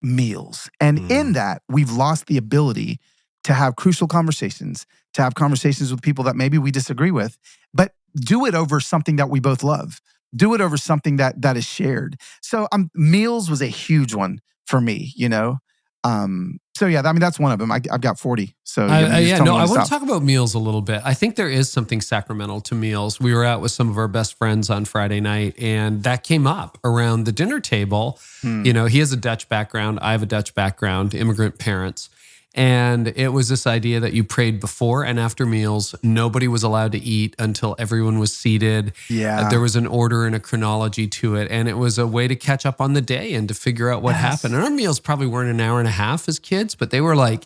meals. And in that, we've lost the ability to have crucial conversations, to have conversations with people that maybe we disagree with, but do it over something that we both love. Do it over something that is shared. So meals was a huge one for me, So yeah, that's one of them. I've got 40. So I want to talk about meals a little bit. I think there is something sacramental to meals. We were out with some of our best friends on Friday night, and that came up around the dinner table. He has a Dutch background. I have a Dutch background, immigrant parents. And it was this idea that you prayed before and after meals. Nobody was allowed to eat until everyone was seated. Yeah. There was an order and a chronology to it. And it was a way to catch up on the day and to figure out what happened. And our meals probably weren't an hour and a half as kids, but they were like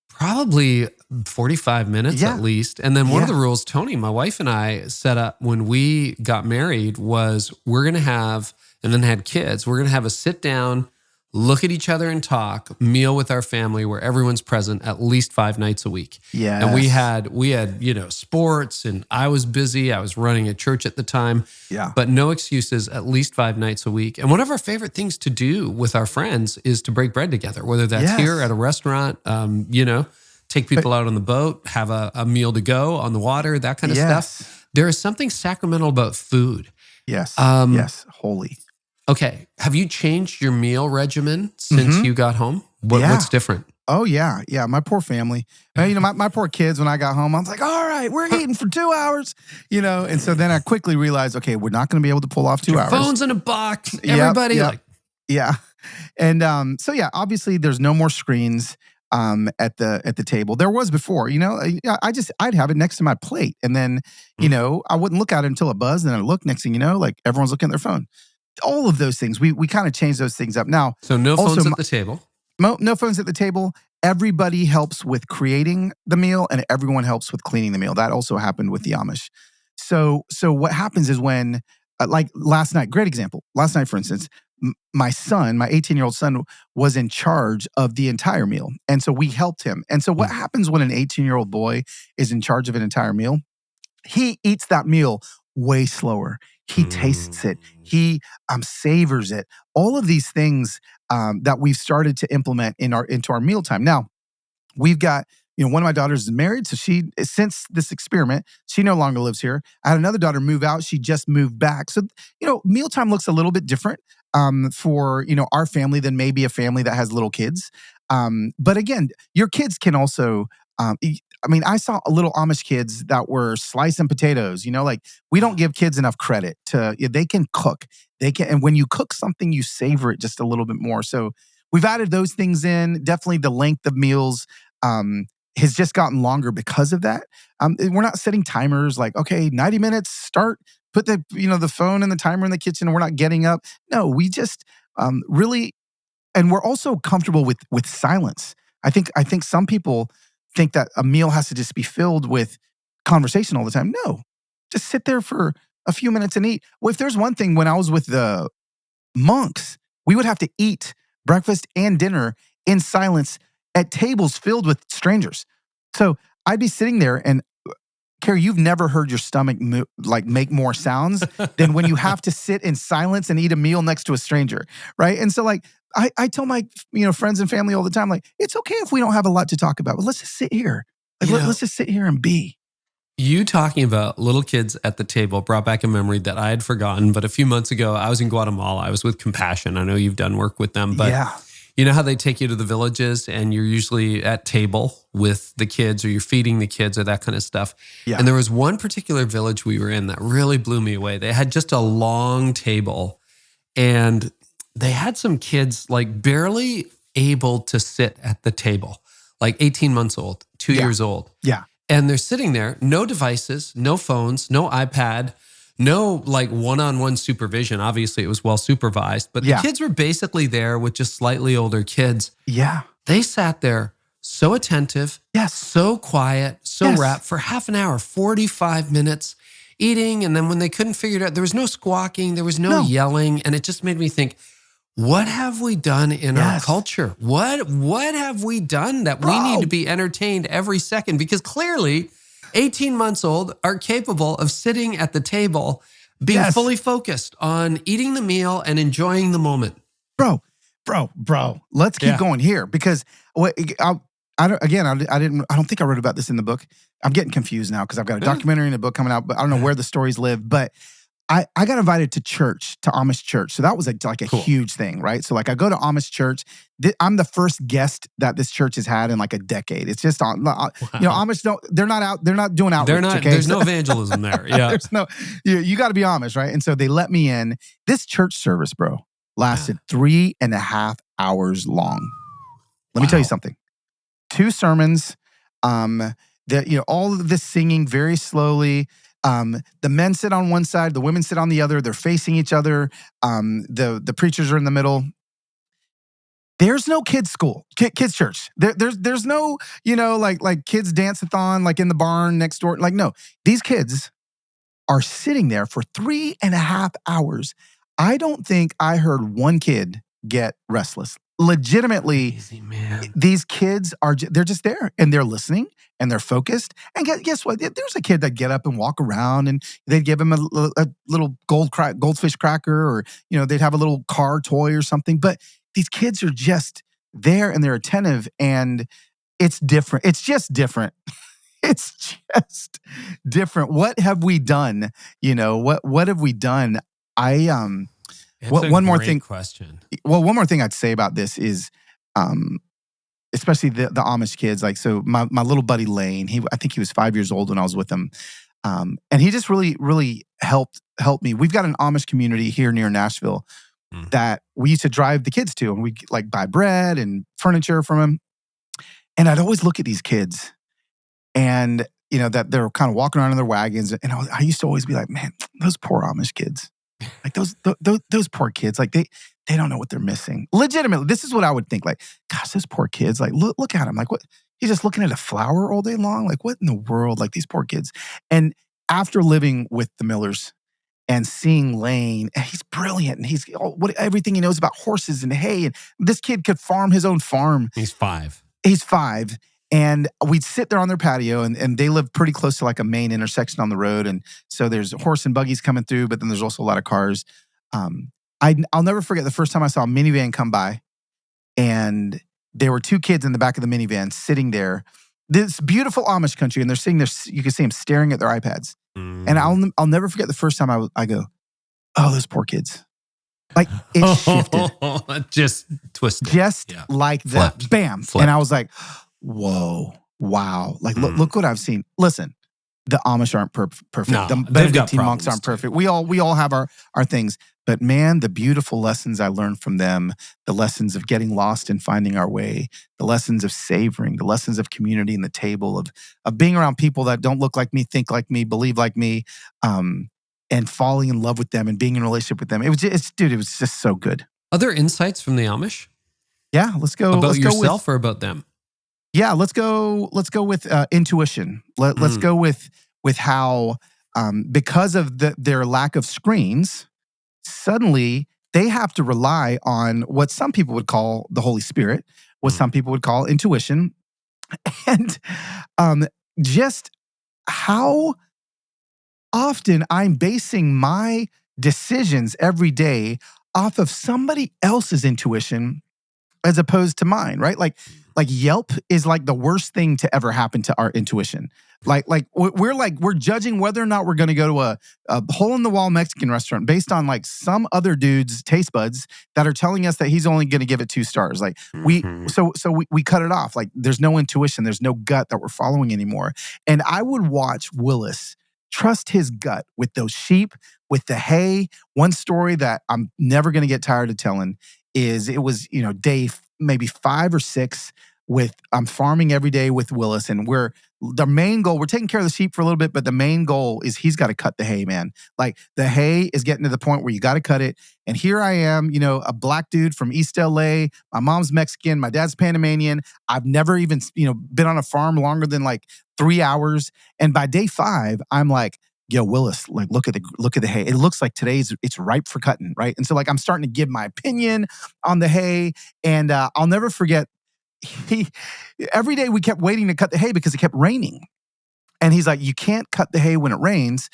probably 45 minutes at least. And then one of the rules, Tony, my wife and I set up when we got married was we're going to have, and then had kids, we're going to have a sit down, look at each other and talk, meal with our family where everyone's present at least 5 nights a week. Yeah. And we had, sports, and I was busy. I was running a church at the time. Yeah. But no excuses, at least 5 nights a week. And one of our favorite things to do with our friends is to break bread together, whether that's here at a restaurant, take people out on the boat, have a meal to go on the water, that kind of stuff. There is something sacramental about food. Yes. Yes. Holy. Okay. Have you changed your meal regimen since you got home? What's different? Oh, yeah. Yeah. My poor family. My poor kids, when I got home, I was like, all right, we're eating for 2 hours, And so then I quickly realized, okay, we're not going to be able to pull off 2 hours. Phones in a box. Everybody Yeah. And obviously there's no more screens at the table. There was before, I'd have it next to my plate. And then, I wouldn't look at it until it buzzed. And then I look, next thing you know, like everyone's looking at their phone. All of those things, we kind of changed those things up. Now, so no phones at the table. No phones at the table. Everybody helps with creating the meal, and everyone helps with cleaning the meal. That also happened with the Amish. So what happens is when, like last night, great example. Last night, for instance, my son, my 18-year-old son, was in charge of the entire meal, and so we helped him. And so what happens when an 18-year-old boy is in charge of an entire meal? He eats that meal way slower. He tastes it. He savors it. All of these things that we've started to implement into our mealtime. Now, we've got, one of my daughters is married. So since this experiment, she no longer lives here. I had another daughter move out. She just moved back. So, mealtime looks a little bit different for, our family than maybe a family that has little kids. But again, your kids can also, I saw little Amish kids that were slicing potatoes, we don't give kids enough credit they can cook. And when you cook something, you savor it just a little bit more. So we've added those things in. Definitely the length of meals has just gotten longer because of that. We're not setting timers like, okay, 90 minutes, start, put the phone and the timer in the kitchen and we're not getting up. No, we just really and we're also comfortable with silence. I think some people think that a meal has to just be filled with conversation all the time. No, just sit there for a few minutes and eat. Well, if there's one thing, when I was with the monks, we would have to eat breakfast and dinner in silence at tables filled with strangers. So I'd be sitting there, and Carey, you've never heard your stomach make more sounds than when you have to sit in silence and eat a meal next to a stranger, right? And so like I tell my friends and family all the time, like, it's okay if we don't have a lot to talk about, but let's just sit here. Like, let's just sit here and be. You talking about little kids at the table brought back a memory that I had forgotten. But a few months ago, I was in Guatemala. I was with Compassion. I know you've done work with them, but you know how they take you to the villages and you're usually at table with the kids, or you're feeding the kids, or that kind of stuff. Yeah. And there was one particular village we were in that really blew me away. They had just a long table, and they had some kids like barely able to sit at the table, like 18 months old, 2 years old. Yeah. And they're sitting there, no devices, no phones, no iPad, no like one-on-one supervision. Obviously, it was well supervised, but the kids were basically there with just slightly older kids. Yeah. They sat there so attentive, so quiet, so rapt for half an hour, 45 minutes eating. And then when they couldn't figure it out, there was no squawking, there was no yelling. And it just made me think, what have we done in our culture? What have we done that we need to be entertained every second? Because clearly 18 months old are capable of sitting at the table, being fully focused on eating the meal and enjoying the moment. Bro, let's keep going here, because I don't think I wrote about this in the book. I'm getting confused now because I've got a documentary and a book coming out, but I don't know where the stories live. But I got invited to Amish church. So that was like a huge thing, right? So like I go to Amish church. I'm the first guest that this church has had in like a decade. It's just Amish they're not doing outreach. There's no evangelism there. Yeah. There's no, you got to be Amish, right? And so they let me in. This church service, bro, lasted 3.5 hours long. Let me tell you something. 2 sermons, all of this singing very slowly. The men sit on one side, the women sit on the other. They're facing each other. The preachers are in the middle. There's no kids church. There's no, like kids dance-a-thon like in the barn next door. Like, no, these kids are sitting there for 3.5 hours. I don't think I heard one kid get restless. Legitimately, crazy, man. These kids they're just there and they're listening and they're focused. And guess what? There's a kid that get up and walk around, and they'd give him a little goldfish cracker, or they'd have a little car toy or something. But these kids are just there and they're attentive, and it's different. It's just different. It's just different. What have we done? What have we done? One more thing. Question. Well, one more thing I'd say about this is, especially the Amish kids. Like, so my little buddy Lane, I think he was 5 years old when I was with him, and he just really, really helped me. We've got an Amish community here near Nashville that we used to drive the kids to, and we like buy bread and furniture from him. And I'd always look at these kids, and that they're kind of walking around in their wagons, and I used to always be like, man, those poor Amish kids. Like those poor kids, like they don't know what they're missing. Legitimately, this is what I would think. Like, gosh, those poor kids. Like, look at him. Like, what? He's just looking at a flower all day long. Like, what in the world? Like, these poor kids. And after living with the Millers and seeing Lane, and he's brilliant, and he's everything he knows about horses and hay. And this kid could farm his own farm. He's 5. He's 5. And we'd sit there on their patio, and they live pretty close to like a main intersection on the road. And so there's horse and buggies coming through, but then there's also a lot of cars. I'll never forget the first time I saw a minivan come by, and there were 2 kids in the back of the minivan sitting there. This beautiful Amish country, and they're sitting there, you can see them staring at their iPads. And I'll never forget the first time I go, oh, those poor kids. Like, it shifted. Just twisted. Just like that. Flipped. Bam. Flipped. And I was like, whoa, wow. Like, look what I've seen. Listen, the Amish aren't perfect. No, the Benedictine monks aren't perfect. We all have our things. But man, the beautiful lessons I learned from them, the lessons of getting lost and finding our way, the lessons of savoring, the lessons of community and the table, of being around people that don't look like me, think like me, believe like me, and falling in love with them and being in a relationship with them. It was just so good. Other insights from the Amish? Yeah, let's go. About let's go yourself or about them? Yeah, let's go with intuition. Let's go with how because of their lack of screens, suddenly they have to rely on what some people would call the Holy Spirit, what some people would call intuition, and just how often I'm basing my decisions every day off of somebody else's intuition as opposed to mine, right? Like Yelp is like the worst thing to ever happen to our intuition. We're judging whether or not we're going to go to a hole in the wall Mexican restaurant based on like some other dude's taste buds that are telling us that he's only going to give it 2 stars. Like we cut it off. Like there's no intuition, there's no gut that we're following anymore. And I would watch Willis trust his gut with those sheep, with the hay. One story that I'm never going to get tired of telling is it was, day maybe 5 or 6 I'm farming every day with Willis, and the main goal, we're taking care of the sheep for a little bit, but the main goal is he's got to cut the hay, man. Like the hay is getting to the point where you got to cut it. And here I am, a black dude from East LA. My mom's Mexican. My dad's Panamanian. I've never even, been on a farm longer than like 3 hours. And by day 5, I'm like, yo, Willis, like look at the hay. It looks like it's ripe for cutting, right? And so like I'm starting to give my opinion on the hay, and I'll never forget. Every day we kept waiting to cut the hay because it kept raining. And he's like, you can't cut the hay when it rains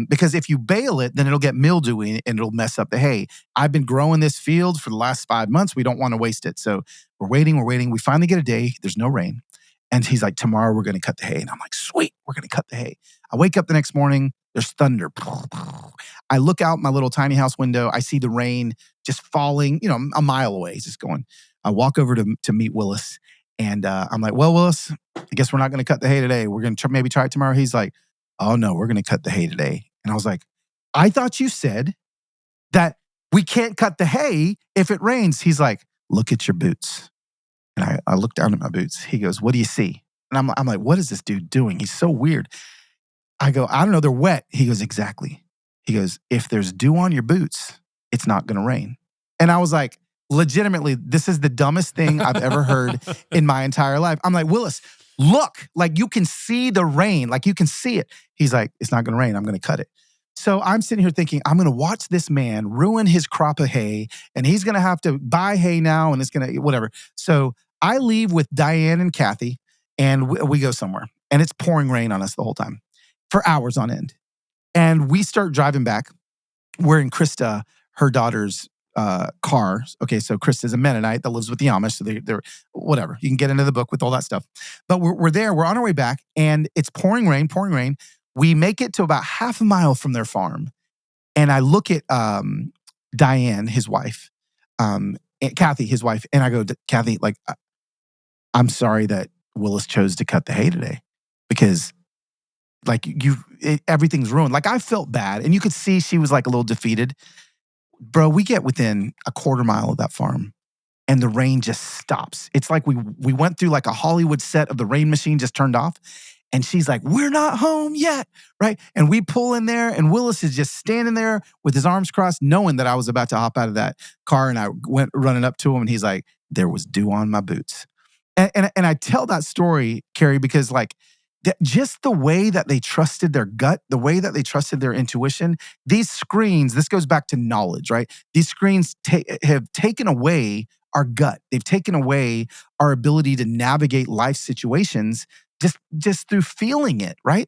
because if you bale it, then it'll get mildewy and it'll mess up the hay. I've been growing this field for the last 5 months. We don't want to waste it. So we're waiting. We finally get a day. There's no rain. And he's like, tomorrow we're going to cut the hay. And I'm like, sweet, we're going to cut the hay. I wake up the next morning. There's thunder. I look out my little tiny house window. I see the rain just falling, a mile away. It's just going. I walk over to meet Willis, and I'm like, well, Willis, I guess we're not going to cut the hay today. We're going to maybe try it tomorrow. He's like, oh, no, we're going to cut the hay today. And I was like, I thought you said that we can't cut the hay if it rains. He's like, look at your boots. And I look down at my boots. He goes, what do you see? And I'm like, what is this dude doing? He's so weird. I go, I don't know, they're wet. He goes, exactly. He goes, if there's dew on your boots, it's not going to rain. And I was like, legitimately, this is the dumbest thing I've ever heard in my entire life. I'm like, Willis, look, like you can see the rain, like you can see it. He's like, it's not going to rain. I'm going to cut it. So I'm sitting here thinking, I'm going to watch this man ruin his crop of hay, and he's going to have to buy hay now, and it's going to, whatever. So I leave with Diane and Kathy, and we go somewhere, and it's pouring rain on us the whole time for hours on end. And we start driving back. We're in Krista, her daughter's car. Okay, so Krista's a Mennonite that lives with the Amish, so they're whatever. You can get into the book with all that stuff. But we're there. We're on our way back, and it's pouring rain. We make it to about half a mile from their farm, and I look at Diane, his wife, and Kathy, his wife, and I go, Kathy, like, I'm sorry that Willis chose to cut the hay today because, like, everything's ruined. Like, I felt bad, and you could see she was like a little defeated. Bro, we get within a quarter mile of that farm and the rain just stops. It's like we went through like a Hollywood set of the rain machine just turned off. And she's like, we're not home yet, right? And we pull in there, and Willis is just standing there with his arms crossed, knowing that I was about to hop out of that car. And I went running up to him, and he's like, there was dew on my boots. And I tell that story, Carey, because like, just the way that they trusted their gut, the way that they trusted their intuition, these screens, this goes back to knowledge, right? These screens have taken away our gut. They've taken away our ability to navigate life situations just through feeling it, right?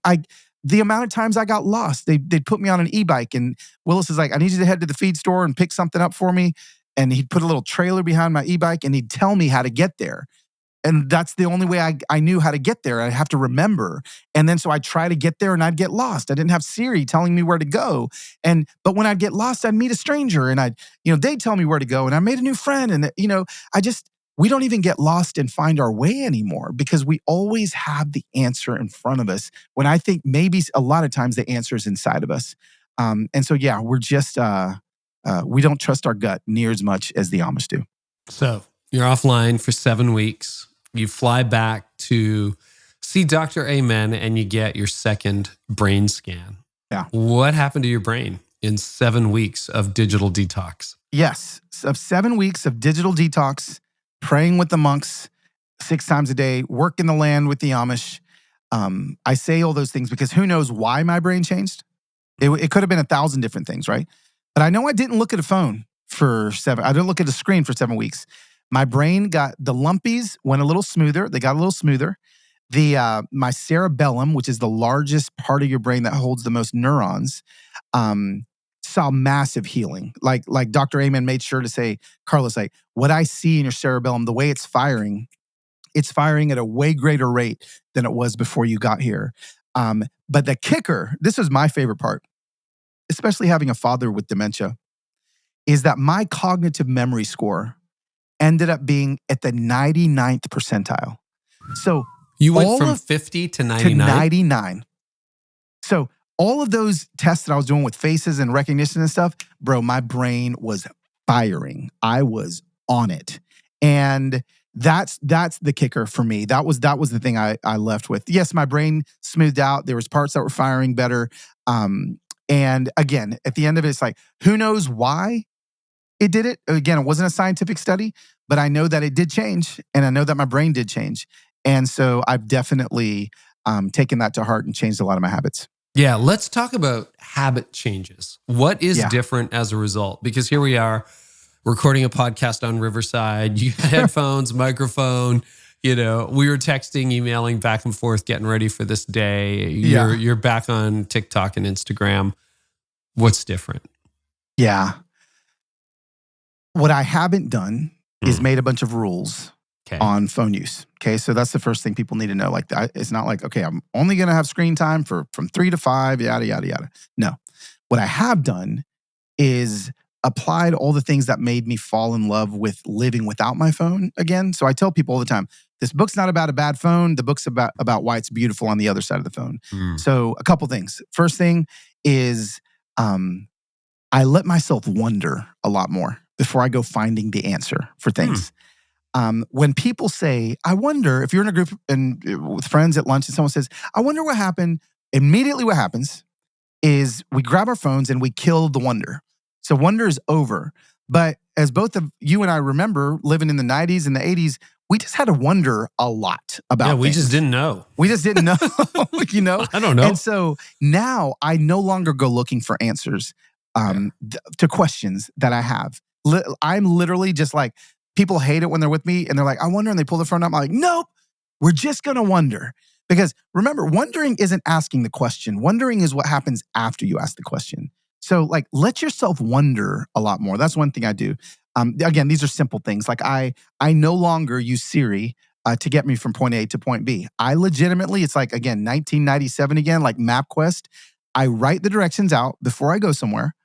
The amount of times I got lost, they'd put me on an e-bike, and Willis is like, I need you to head to the feed store and pick something up for me. And he'd put a little trailer behind my e-bike, and he'd tell me how to get there. And that's the only way I knew how to get there. I'd have to remember. And then so I'd try to get there and I'd get lost. I didn't have Siri telling me where to go. But when I'd get lost, I'd meet a stranger, and they'd tell me where to go, and I made a new friend. And we don't even get lost and find our way anymore because we always have the answer in front of us, when I think maybe a lot of times the answer is inside of us. And so, yeah, we're just, we don't trust our gut near as much as the Amish do. So you're offline for 7 weeks. You fly back to see Dr. Amen, and you get your second brain scan. Yeah. What happened to your brain in 7 weeks of digital detox? Yes. So 7 weeks of digital detox. praying with the monks 6 times a day, working the land with the Amish. I say all those things because who knows why my brain changed? It could have been 1,000 different things, right? But I know I didn't look at a phone I didn't look at a screen for 7 weeks. My brain got, the lumpies went a little smoother. They got a little smoother. My cerebellum, which is the largest part of your brain that holds the most neurons, saw massive healing. Like Dr. Amen made sure to say, Carlos, like what I see in your cerebellum, the way it's firing at a way greater rate than it was before you got here. But the kicker, this was my favorite part, especially having a father with dementia, is that my cognitive memory score ended up being at the 99th percentile. So you went from 50 to 99? To 99. So all of those tests that I was doing with faces and recognition and stuff, bro, my brain was firing. I was on it. And that's the kicker for me. That was the thing I left with. Yes, my brain smoothed out. There was parts that were firing better. And again, at the end of it, it's like, who knows why it did it? Again, it wasn't a scientific study, but I know that it did change. And I know that my brain did change. And so I've definitely taken that to heart and changed a lot of my habits. Yeah, let's talk about habit changes. What is different as a result? Because here we are recording a podcast on Riverside. You got headphones, microphone. We were texting, emailing back and forth, getting ready for this day. You're back on TikTok and Instagram. What's different? Yeah. What I haven't done is made a bunch of rules on phone use. Okay, so that's the first thing people need to know. Like, it's not like, okay, I'm only going to have screen time from 3 to 5, yada, yada, yada. No. What I have done is applied all the things that made me fall in love with living without my phone again. So I tell people all the time, this book's not about a bad phone. The book's about why it's beautiful on the other side of the phone. So a couple things. First thing is I let myself wonder a lot more before I go finding the answer for things. When people say, I wonder, if you're in a group and with friends at lunch and someone says, I wonder what happened, immediately what happens is we grab our phones and we kill the wonder. So wonder is over. But as both of you and I remember living in the 90s and the 80s, we just had to wonder a lot about we things. just didn't know. We just didn't know, I don't know. And so now I no longer go looking for answers to questions that I have. I'm literally just like, people hate it when they're with me and they're like, I wonder, and they pull their phone up. I'm like, nope, we're just going to wonder. Because remember, wondering isn't asking the question. Wondering is what happens after you ask the question. So like, let yourself wonder a lot more. That's one thing I do. Again, these are simple things. Like I no longer use Siri to get me from point A to point B. I legitimately, it's like, again, 1997 again, like MapQuest. I write the directions out before I go somewhere.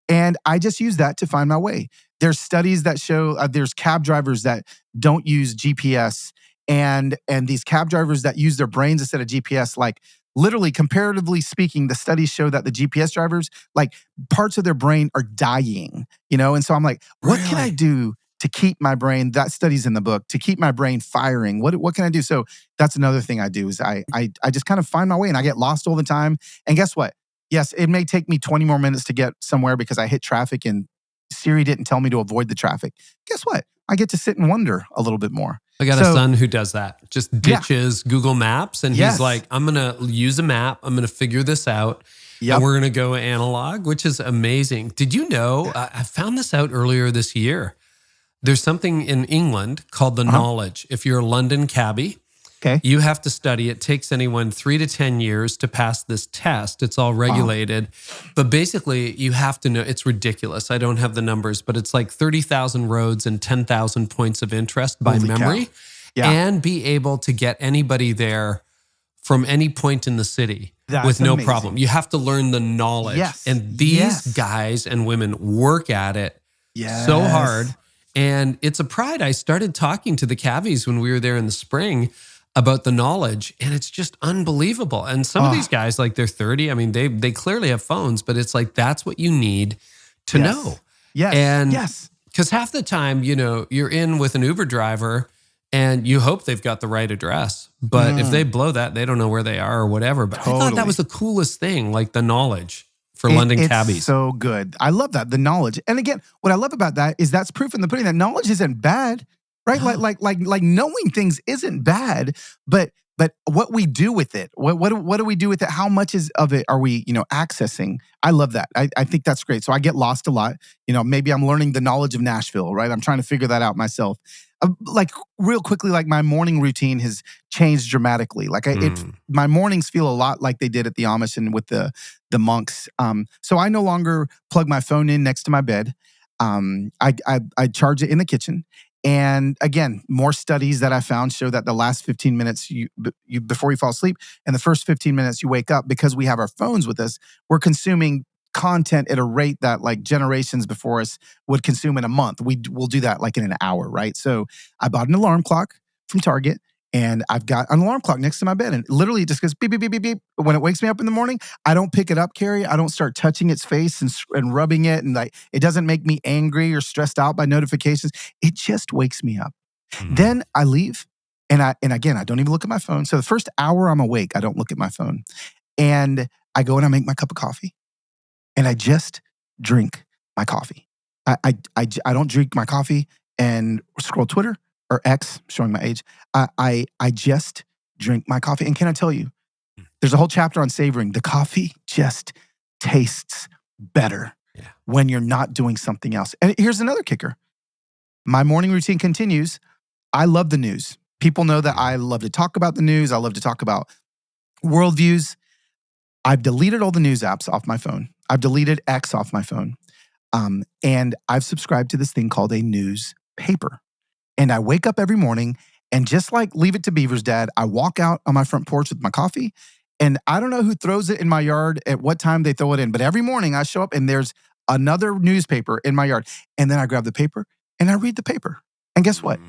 And I just use that to find my way. There's studies that show there's cab drivers that don't use GPS and these cab drivers that use their brains instead of GPS, like literally comparatively speaking, the studies show that the GPS drivers, like parts of their brain are dying, And so I'm like, what can I do to keep my brain, that study's in the book, to keep my brain firing? What can I do? So that's another thing I do is I just kind of find my way and I get lost all the time. And guess what? Yes, it may take me 20 more minutes to get somewhere because I hit traffic and Siri didn't tell me to avoid the traffic. Guess what? I get to sit and wonder a little bit more. I got a son who does that. Just ditches Google Maps and he's like, I'm going to use a map. I'm going to figure this out. And we're going to go analog, which is amazing. Did you know, I found this out earlier this year. There's something in England called the knowledge. If you're a London cabbie, you have to study. It takes anyone 3 to 10 years to pass this test. It's all regulated. But basically, you have to know, it's ridiculous. I don't have the numbers, but it's like 30,000 roads and 10,000 points of interest by memory. And be able to get anybody there from any point in the city with no problem. You have to learn the knowledge. And these guys and women work at it so hard. And it's a pride. I started talking to the cabbies when we were there in the spring about the knowledge, and it's just unbelievable. And some of these guys, like they're 30, I mean, they clearly have phones, but it's like, that's what you need to know. And because half the time, you're in with an Uber driver and you hope they've got the right address. But if they blow that, they don't know where they are or whatever. But I thought that was the coolest thing, like the knowledge for London cabbies. It's so good. I love that, the knowledge. And again, what I love about that is that's proof in the pudding that knowledge isn't bad. right? Like knowing things isn't bad, but what we do with it, what do we do with it? How much of it are we, accessing? I love that. I think that's great. So I get lost a lot. Maybe I'm learning the knowledge of Nashville, right? I'm trying to figure that out myself. Like real quickly, like my morning routine has changed dramatically. Like my mornings feel a lot like they did at the Amish and with the monks. So I no longer plug my phone in next to my bed. I charge it in the kitchen. And again, more studies that I found show that the last 15 minutes you before you fall asleep and the first 15 minutes you wake up, because we have our phones with us, we're consuming content at a rate that like generations before us would consume in a month. We'll do that like in an hour, right? So I bought an alarm clock from Target, and I've got an alarm clock next to my bed, and literally it just goes beep, beep, beep, beep, beep. When it wakes me up in the morning, I don't pick it up, Carey. I don't start touching its face and rubbing it, and like it doesn't make me angry or stressed out by notifications. It just wakes me up. Then I leave, and again, I don't even look at my phone. So the first hour I'm awake, I don't look at my phone. And I go and I make my cup of coffee, and I just drink my coffee. I don't drink my coffee and scroll Twitter or X, showing my age. I just drink my coffee. And can I tell you, there's a whole chapter on savoring. The coffee just tastes better when you're not doing something else. And here's another kicker. My morning routine continues. I love the news. People know that I love to talk about the news. I love to talk about worldviews. I've deleted all the news apps off my phone. I've deleted X off my phone. And I've subscribed to this thing called a newspaper. And I wake up every morning, and just like Leave It to Beaver's dad, I walk out on my front porch with my coffee, and I don't know who throws it in my yard at what time they throw it in, but every morning I show up and there's another newspaper in my yard. And then I grab the paper and I read the paper. And guess what?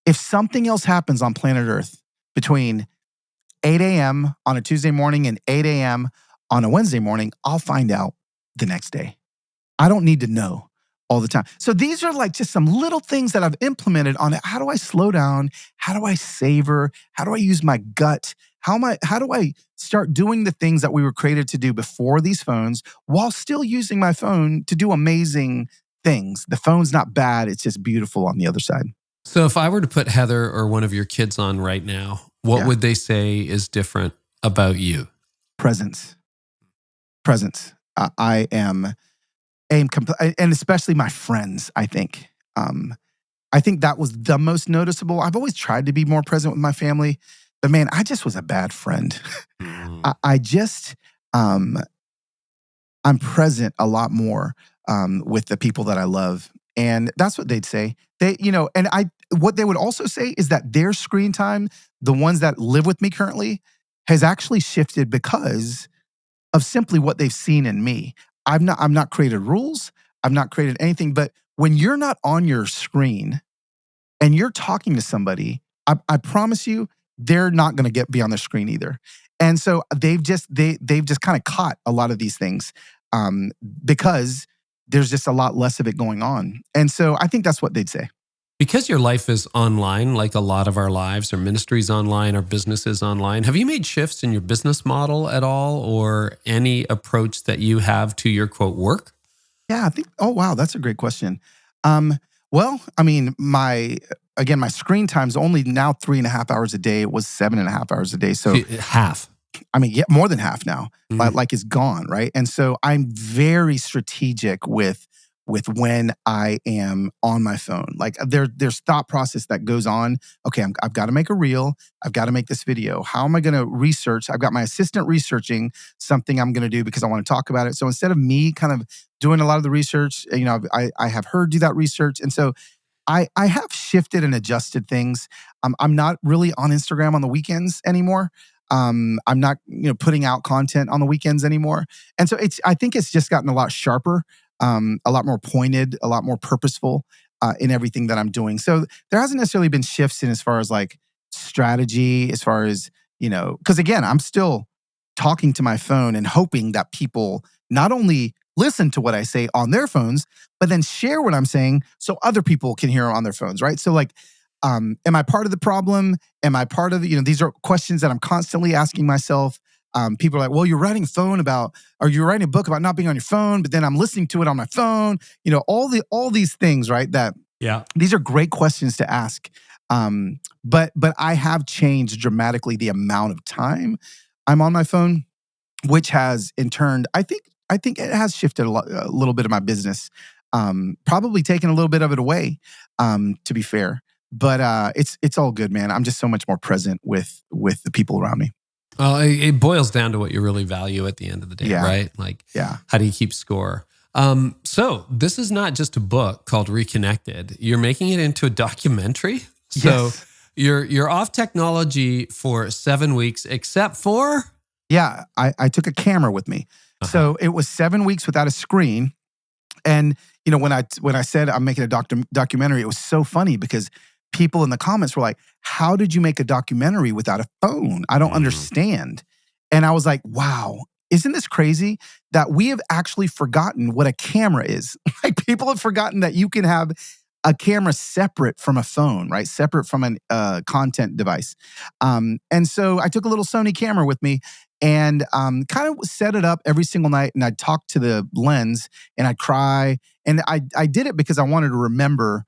If something else happens on planet Earth between 8 a.m. on a Tuesday morning and 8 a.m. on a Wednesday morning, I'll find out the next day. I don't need to know all the time. So these are like just some little things that I've implemented on it. How do I slow down? How do I savor? How do I use my gut? How do I start doing the things that we were created to do before these phones while still using my phone to do amazing things? The phone's not bad. It's just beautiful on the other side. So if I were to put Heather or one of your kids on right now, what would they say is different about you? Presence. I am, and especially my friends, I think. I think that was the most noticeable. I've always tried to be more present with my family, but man, I just was a bad friend. I'm present a lot more with the people that I love. And that's what they'd say. What they would also say is that their screen time, the ones that live with me currently, has actually shifted because of simply what they've seen in me. I've not created rules. I've not created anything. But when you're not on your screen and you're talking to somebody, I promise you, they're not going to be on their screen either. And so they've just kind of caught a lot of these things because there's just a lot less of it going on. And so I think that's what they'd say. Because your life is online, like a lot of our lives, our ministries online, our businesses online, have you made shifts in your business model at all, or any approach that you have to your quote work? Yeah, I think, oh, wow, that's a great question. Well, I mean, my screen time's only now 3.5 hours a day. It was 7.5 hours a day. So half. I mean, yeah, more than half now, like it's gone, right? And so I'm very strategic with when I am on my phone. Like there's thought process that goes on. Okay, I've got to make a reel. I've got to make this video. How am I going to research? I've got my assistant researching something I'm going to do because I want to talk about it. So instead of me kind of doing a lot of the research, I have her do that research. And so I have shifted and adjusted things. I'm not really on Instagram on the weekends anymore. I'm not, putting out content on the weekends anymore. And so I think it's just gotten a lot sharper, a lot more pointed, a lot more purposeful in everything that I'm doing. So there hasn't necessarily been shifts in as far as like strategy, as far as, because again, I'm still talking to my phone and hoping that people not only listen to what I say on their phones, but then share what I'm saying so other people can hear on their phones, right? So like, am I part of the problem? Am I part of the, these are questions that I'm constantly asking myself. People are like, well, you're writing you're writing a book about not being on your phone, but then I'm listening to it on my phone. All these things, right? That Yeah. These are great questions to ask. But I have changed dramatically the amount of time I'm on my phone, which has in turn, I think it has shifted a little bit of my business. Probably taken a little bit of it away, to be fair. But it's all good, man. I'm just so much more present with the people around me. Well, it boils down to what you really value at the end of the day, Yeah. right? Like, Yeah. how do you keep score? So this is not just a book called Reconnected. You're making it into a documentary. So Yes. you're off technology for 7 weeks, except for Yeah, I took a camera with me. So it was 7 weeks without a screen. And when I said I'm making a documentary, it was so funny because people in the comments were like, "How did you make a documentary without a phone? I don't understand." And I was like, "Wow, isn't this crazy that we have actually forgotten what a camera is?" Like, people have forgotten that you can have a camera separate from a phone, right? Separate from a content device. And so I took a little Sony camera with me and kind of set it up every single night. And I'd talk to the lens and I'd cry. And I did it because I wanted to remember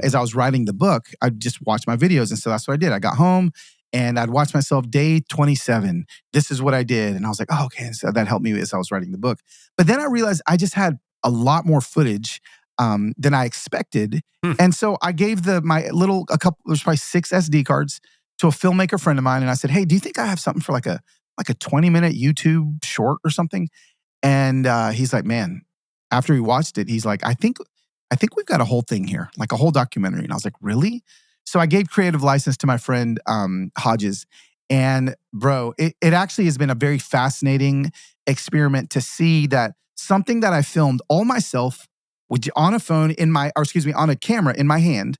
as I was writing the book, I'd just watch my videos. And so that's what I did. I got home and I'd watch myself day 27. This is what I did. And I was like, oh, okay. And so that helped me as I was writing the book. But then I realized I just had a lot more footage than I expected. And so I gave there's probably 6 SD cards to a filmmaker friend of mine. And I said, hey, do you think I have something for like a 20-minute YouTube short or something? And he's like, man, after he watched it, he's like, I think we've got a whole thing here, like a whole documentary. And I was like, really? So I gave creative license to my friend Hodges. And bro, it actually has been a very fascinating experiment to see that something that I filmed all myself on a phone on a camera in my hand,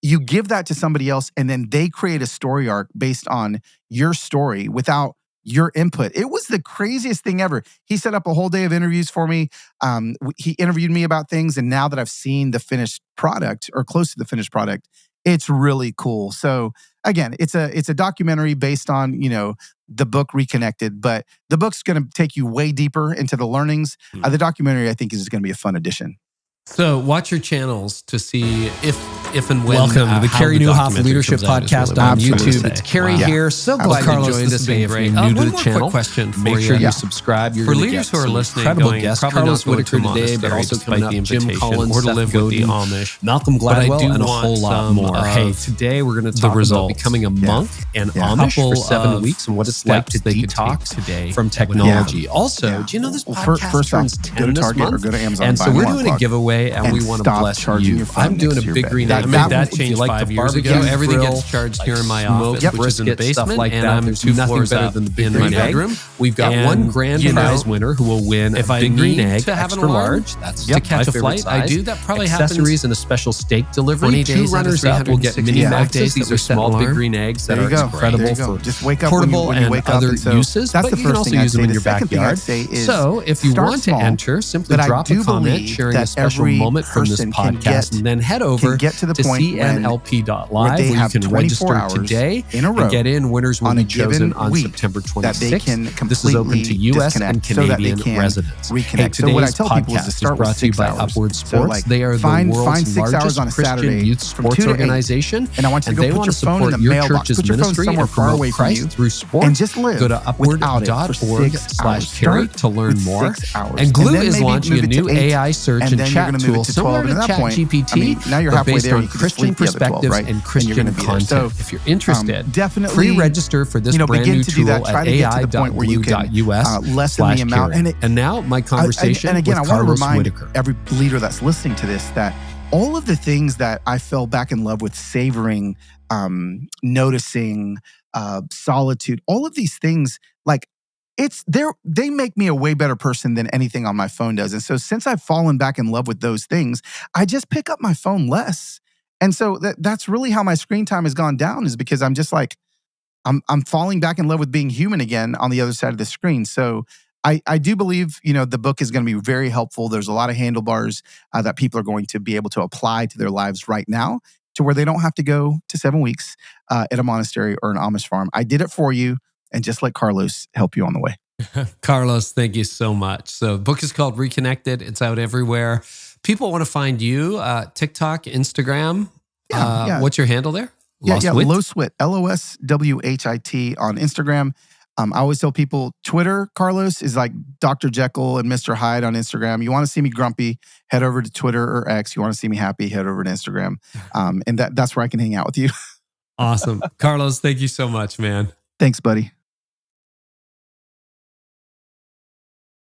you give that to somebody else and then they create a story arc based on your story without your input. It was the craziest thing ever. He set up a whole day of interviews for me. He interviewed me about things. And now that I've seen the finished product or close to the finished product, it's really cool. So again, it's a documentary based on, the book Reconnected, but the book's going to take you way deeper into the learnings. The documentary, I think, is going to be a fun addition. So watch your channels to see if and when. Welcome to the Carey Nieuwhof Leadership Podcast on YouTube. It's Carey here. So glad you joined us. Hey, if you're new to the channel, question make sure you subscribe. For leaders who are listening, incredible going, guests, probably Carlos not going Whittaker to today, but also coming up, Jim Collins, or to Seth live Godin, with the Amish, Malcolm Gladwell, and a whole lot more. Hey, today we're going to talk about becoming a monk and Amish for 7 weeks and what it's like to detox today from technology. Also, do you know this podcast turns 10 this month? Go to Amazon, and so we're doing a giveaway, and we want to bless you. I'm doing a big green egg. That changed 5 years ago. Everything gets charged here in my office, which is in the basement, and I'm 2 floors up in my bedroom. We've got one grand prize winner who will win a big green egg, extra large. That's to catch a flight. I do. That probably happens. Accessories and a special steak delivery. 2 runners up will get mini Macs. These are small big green eggs that are incredible for just wake up portable when you wake and up. other uses. That's But the you can first also thing I'd use them say. in The your second thing I'd backyard. say is So if you start want to small, enter, simply but I drop a do comment believe sharing a that special every moment from this person can podcast, and then head over get to the point cnlp.live where they where you have can 24 register hours today in a row and get in. Winners will on be a given chosen on week September that they 26th. can This is open to U.S. and disconnect so that they Canadian can residents. reconnect. Hey, So what I today's tell people is to podcast start is brought with to you 6 by hours. Upward So, Sports. like, They are the find world's 6 hours largest on a Christian Saturday youth from sports 2 to 8. organization, And I want you to they go want put to your phone in support the your mailbox. church's Put your phone ministry somewhere and far promote away from you Christ through sports. and just live Go to without it for 6 hours. upward.org/Carey to learn with more. 6 hours. And GLOO then is maybe launching a move it to new 8, AI search and then you're chat gonna move tool it to similar 12. to And at that point, ChatGPT, now you're but halfway based there. on You can just Christian delete the other 12, perspectives right? and And you're Christian gonna be there. content. So, If you're interested, definitely pre-register for this brand begin new to do tool that. Try at to get to the point where you can lessen the amount. ai.us/Carey. And now my conversation and again, with I want to Carlos remind Whittaker. every leader that's listening to this that all of the things that I fell back in love with, savoring, noticing, solitude, all of these things, like they make me a way better person than anything on my phone does. And so since I've fallen back in love with those things, I just pick up my phone less. And so that's really how my screen time has gone down, is because I'm just like, I'm falling back in love with being human again on the other side of the screen. So I do believe, the book is going to be very helpful. There's a lot of handlebars that people are going to be able to apply to their lives right now, to where they don't have to go to 7 weeks at a monastery or an Amish farm. I did it for you, and just let Carlos help you on the way. Carlos, thank you so much. So the book is called Reconnected. It's out everywhere. people want to find you, TikTok, Instagram. What's your handle there? Loswhit, LOSWHIT on Instagram. I always tell people Twitter, Carlos, is like Dr. Jekyll and Mr. Hyde on Instagram. You want to see me grumpy, head over to Twitter or X. You want to see me happy, head over to Instagram. And that's where I can hang out with you. Awesome. Carlos, thank you so much, man. Thanks, buddy.